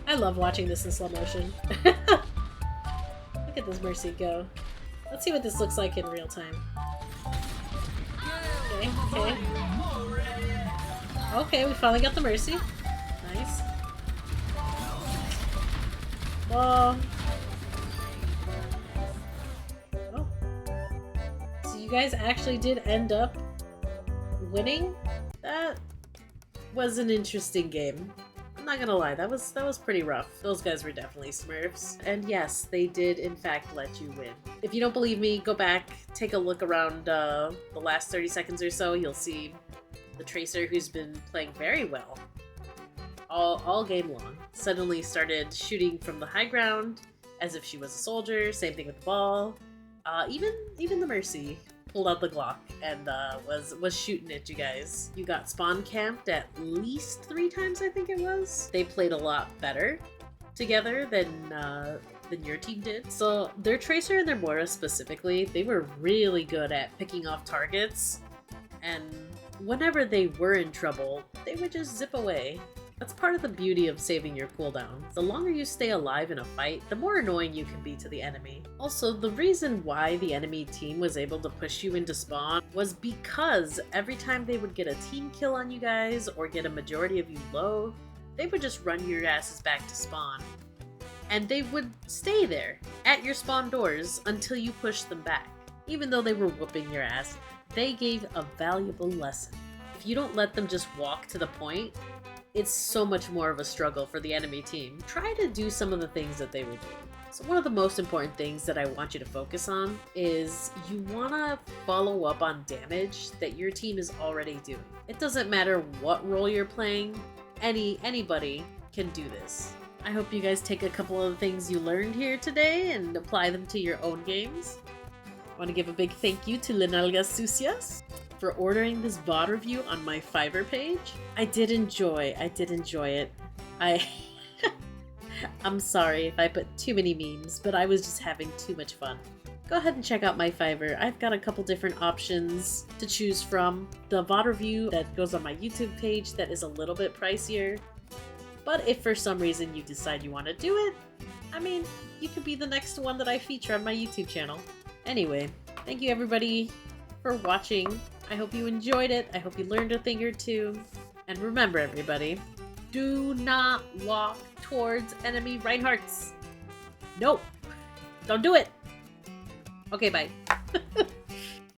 I love watching this in slow motion. Look at this Mercy go. Let's see what this looks like in real time. Okay, okay. Okay, we finally got the Mercy. Nice. Oh. Oh. So you guys actually did end up winning? That was an interesting game. I'm not gonna lie, that was pretty rough. Those guys were definitely Smurfs. And yes, they did in fact let you win. If you don't believe me, go back, take a look around the last 30 seconds or so. You'll see the Tracer, who's been playing very well all game long, suddenly started shooting from the high ground as if she was a soldier. Same thing with the ball. Even the Mercy pulled out the Glock and was shooting at you guys. You got spawn camped at least 3 times, I think it was. They played a lot better together than your team did. So their Tracer and their Moira specifically, they were really good at picking off targets, and whenever they were in trouble, they would just zip away. That's part of the beauty of saving your cooldown. The longer you stay alive in a fight, the more annoying you can be to the enemy. Also, the reason why the enemy team was able to push you into spawn was because every time they would get a team kill on you guys or get a majority of you low, they would just run your asses back to spawn. And they would stay there at your spawn doors until you pushed them back. Even though they were whooping your ass, they gave a valuable lesson. If you don't let them just walk to the point, it's so much more of a struggle for the enemy team. Try to do some of the things that they were doing. So one of the most important things that I want you to focus on is you want to follow up on damage that your team is already doing. It doesn't matter what role you're playing, anybody can do this. I hope you guys take a couple of the things you learned here today and apply them to your own games. I want to give a big thank you to LeNalgasSucias for ordering this VOD review on my Fiverr page. I did enjoy it. I'm sorry if I put too many memes, but I was just having too much fun. Go ahead and check out my Fiverr. I've got a couple different options to choose from. The VOD review that goes on my YouTube page that is a little bit pricier. But if for some reason you decide you want to do it, I mean, you could be the next one that I feature on my YouTube channel. Anyway, thank you everybody for watching. I hope you enjoyed it. I hope you learned a thing or two. And remember everybody, do not walk towards enemy Reinhardts. Nope. Don't do it. Okay, bye.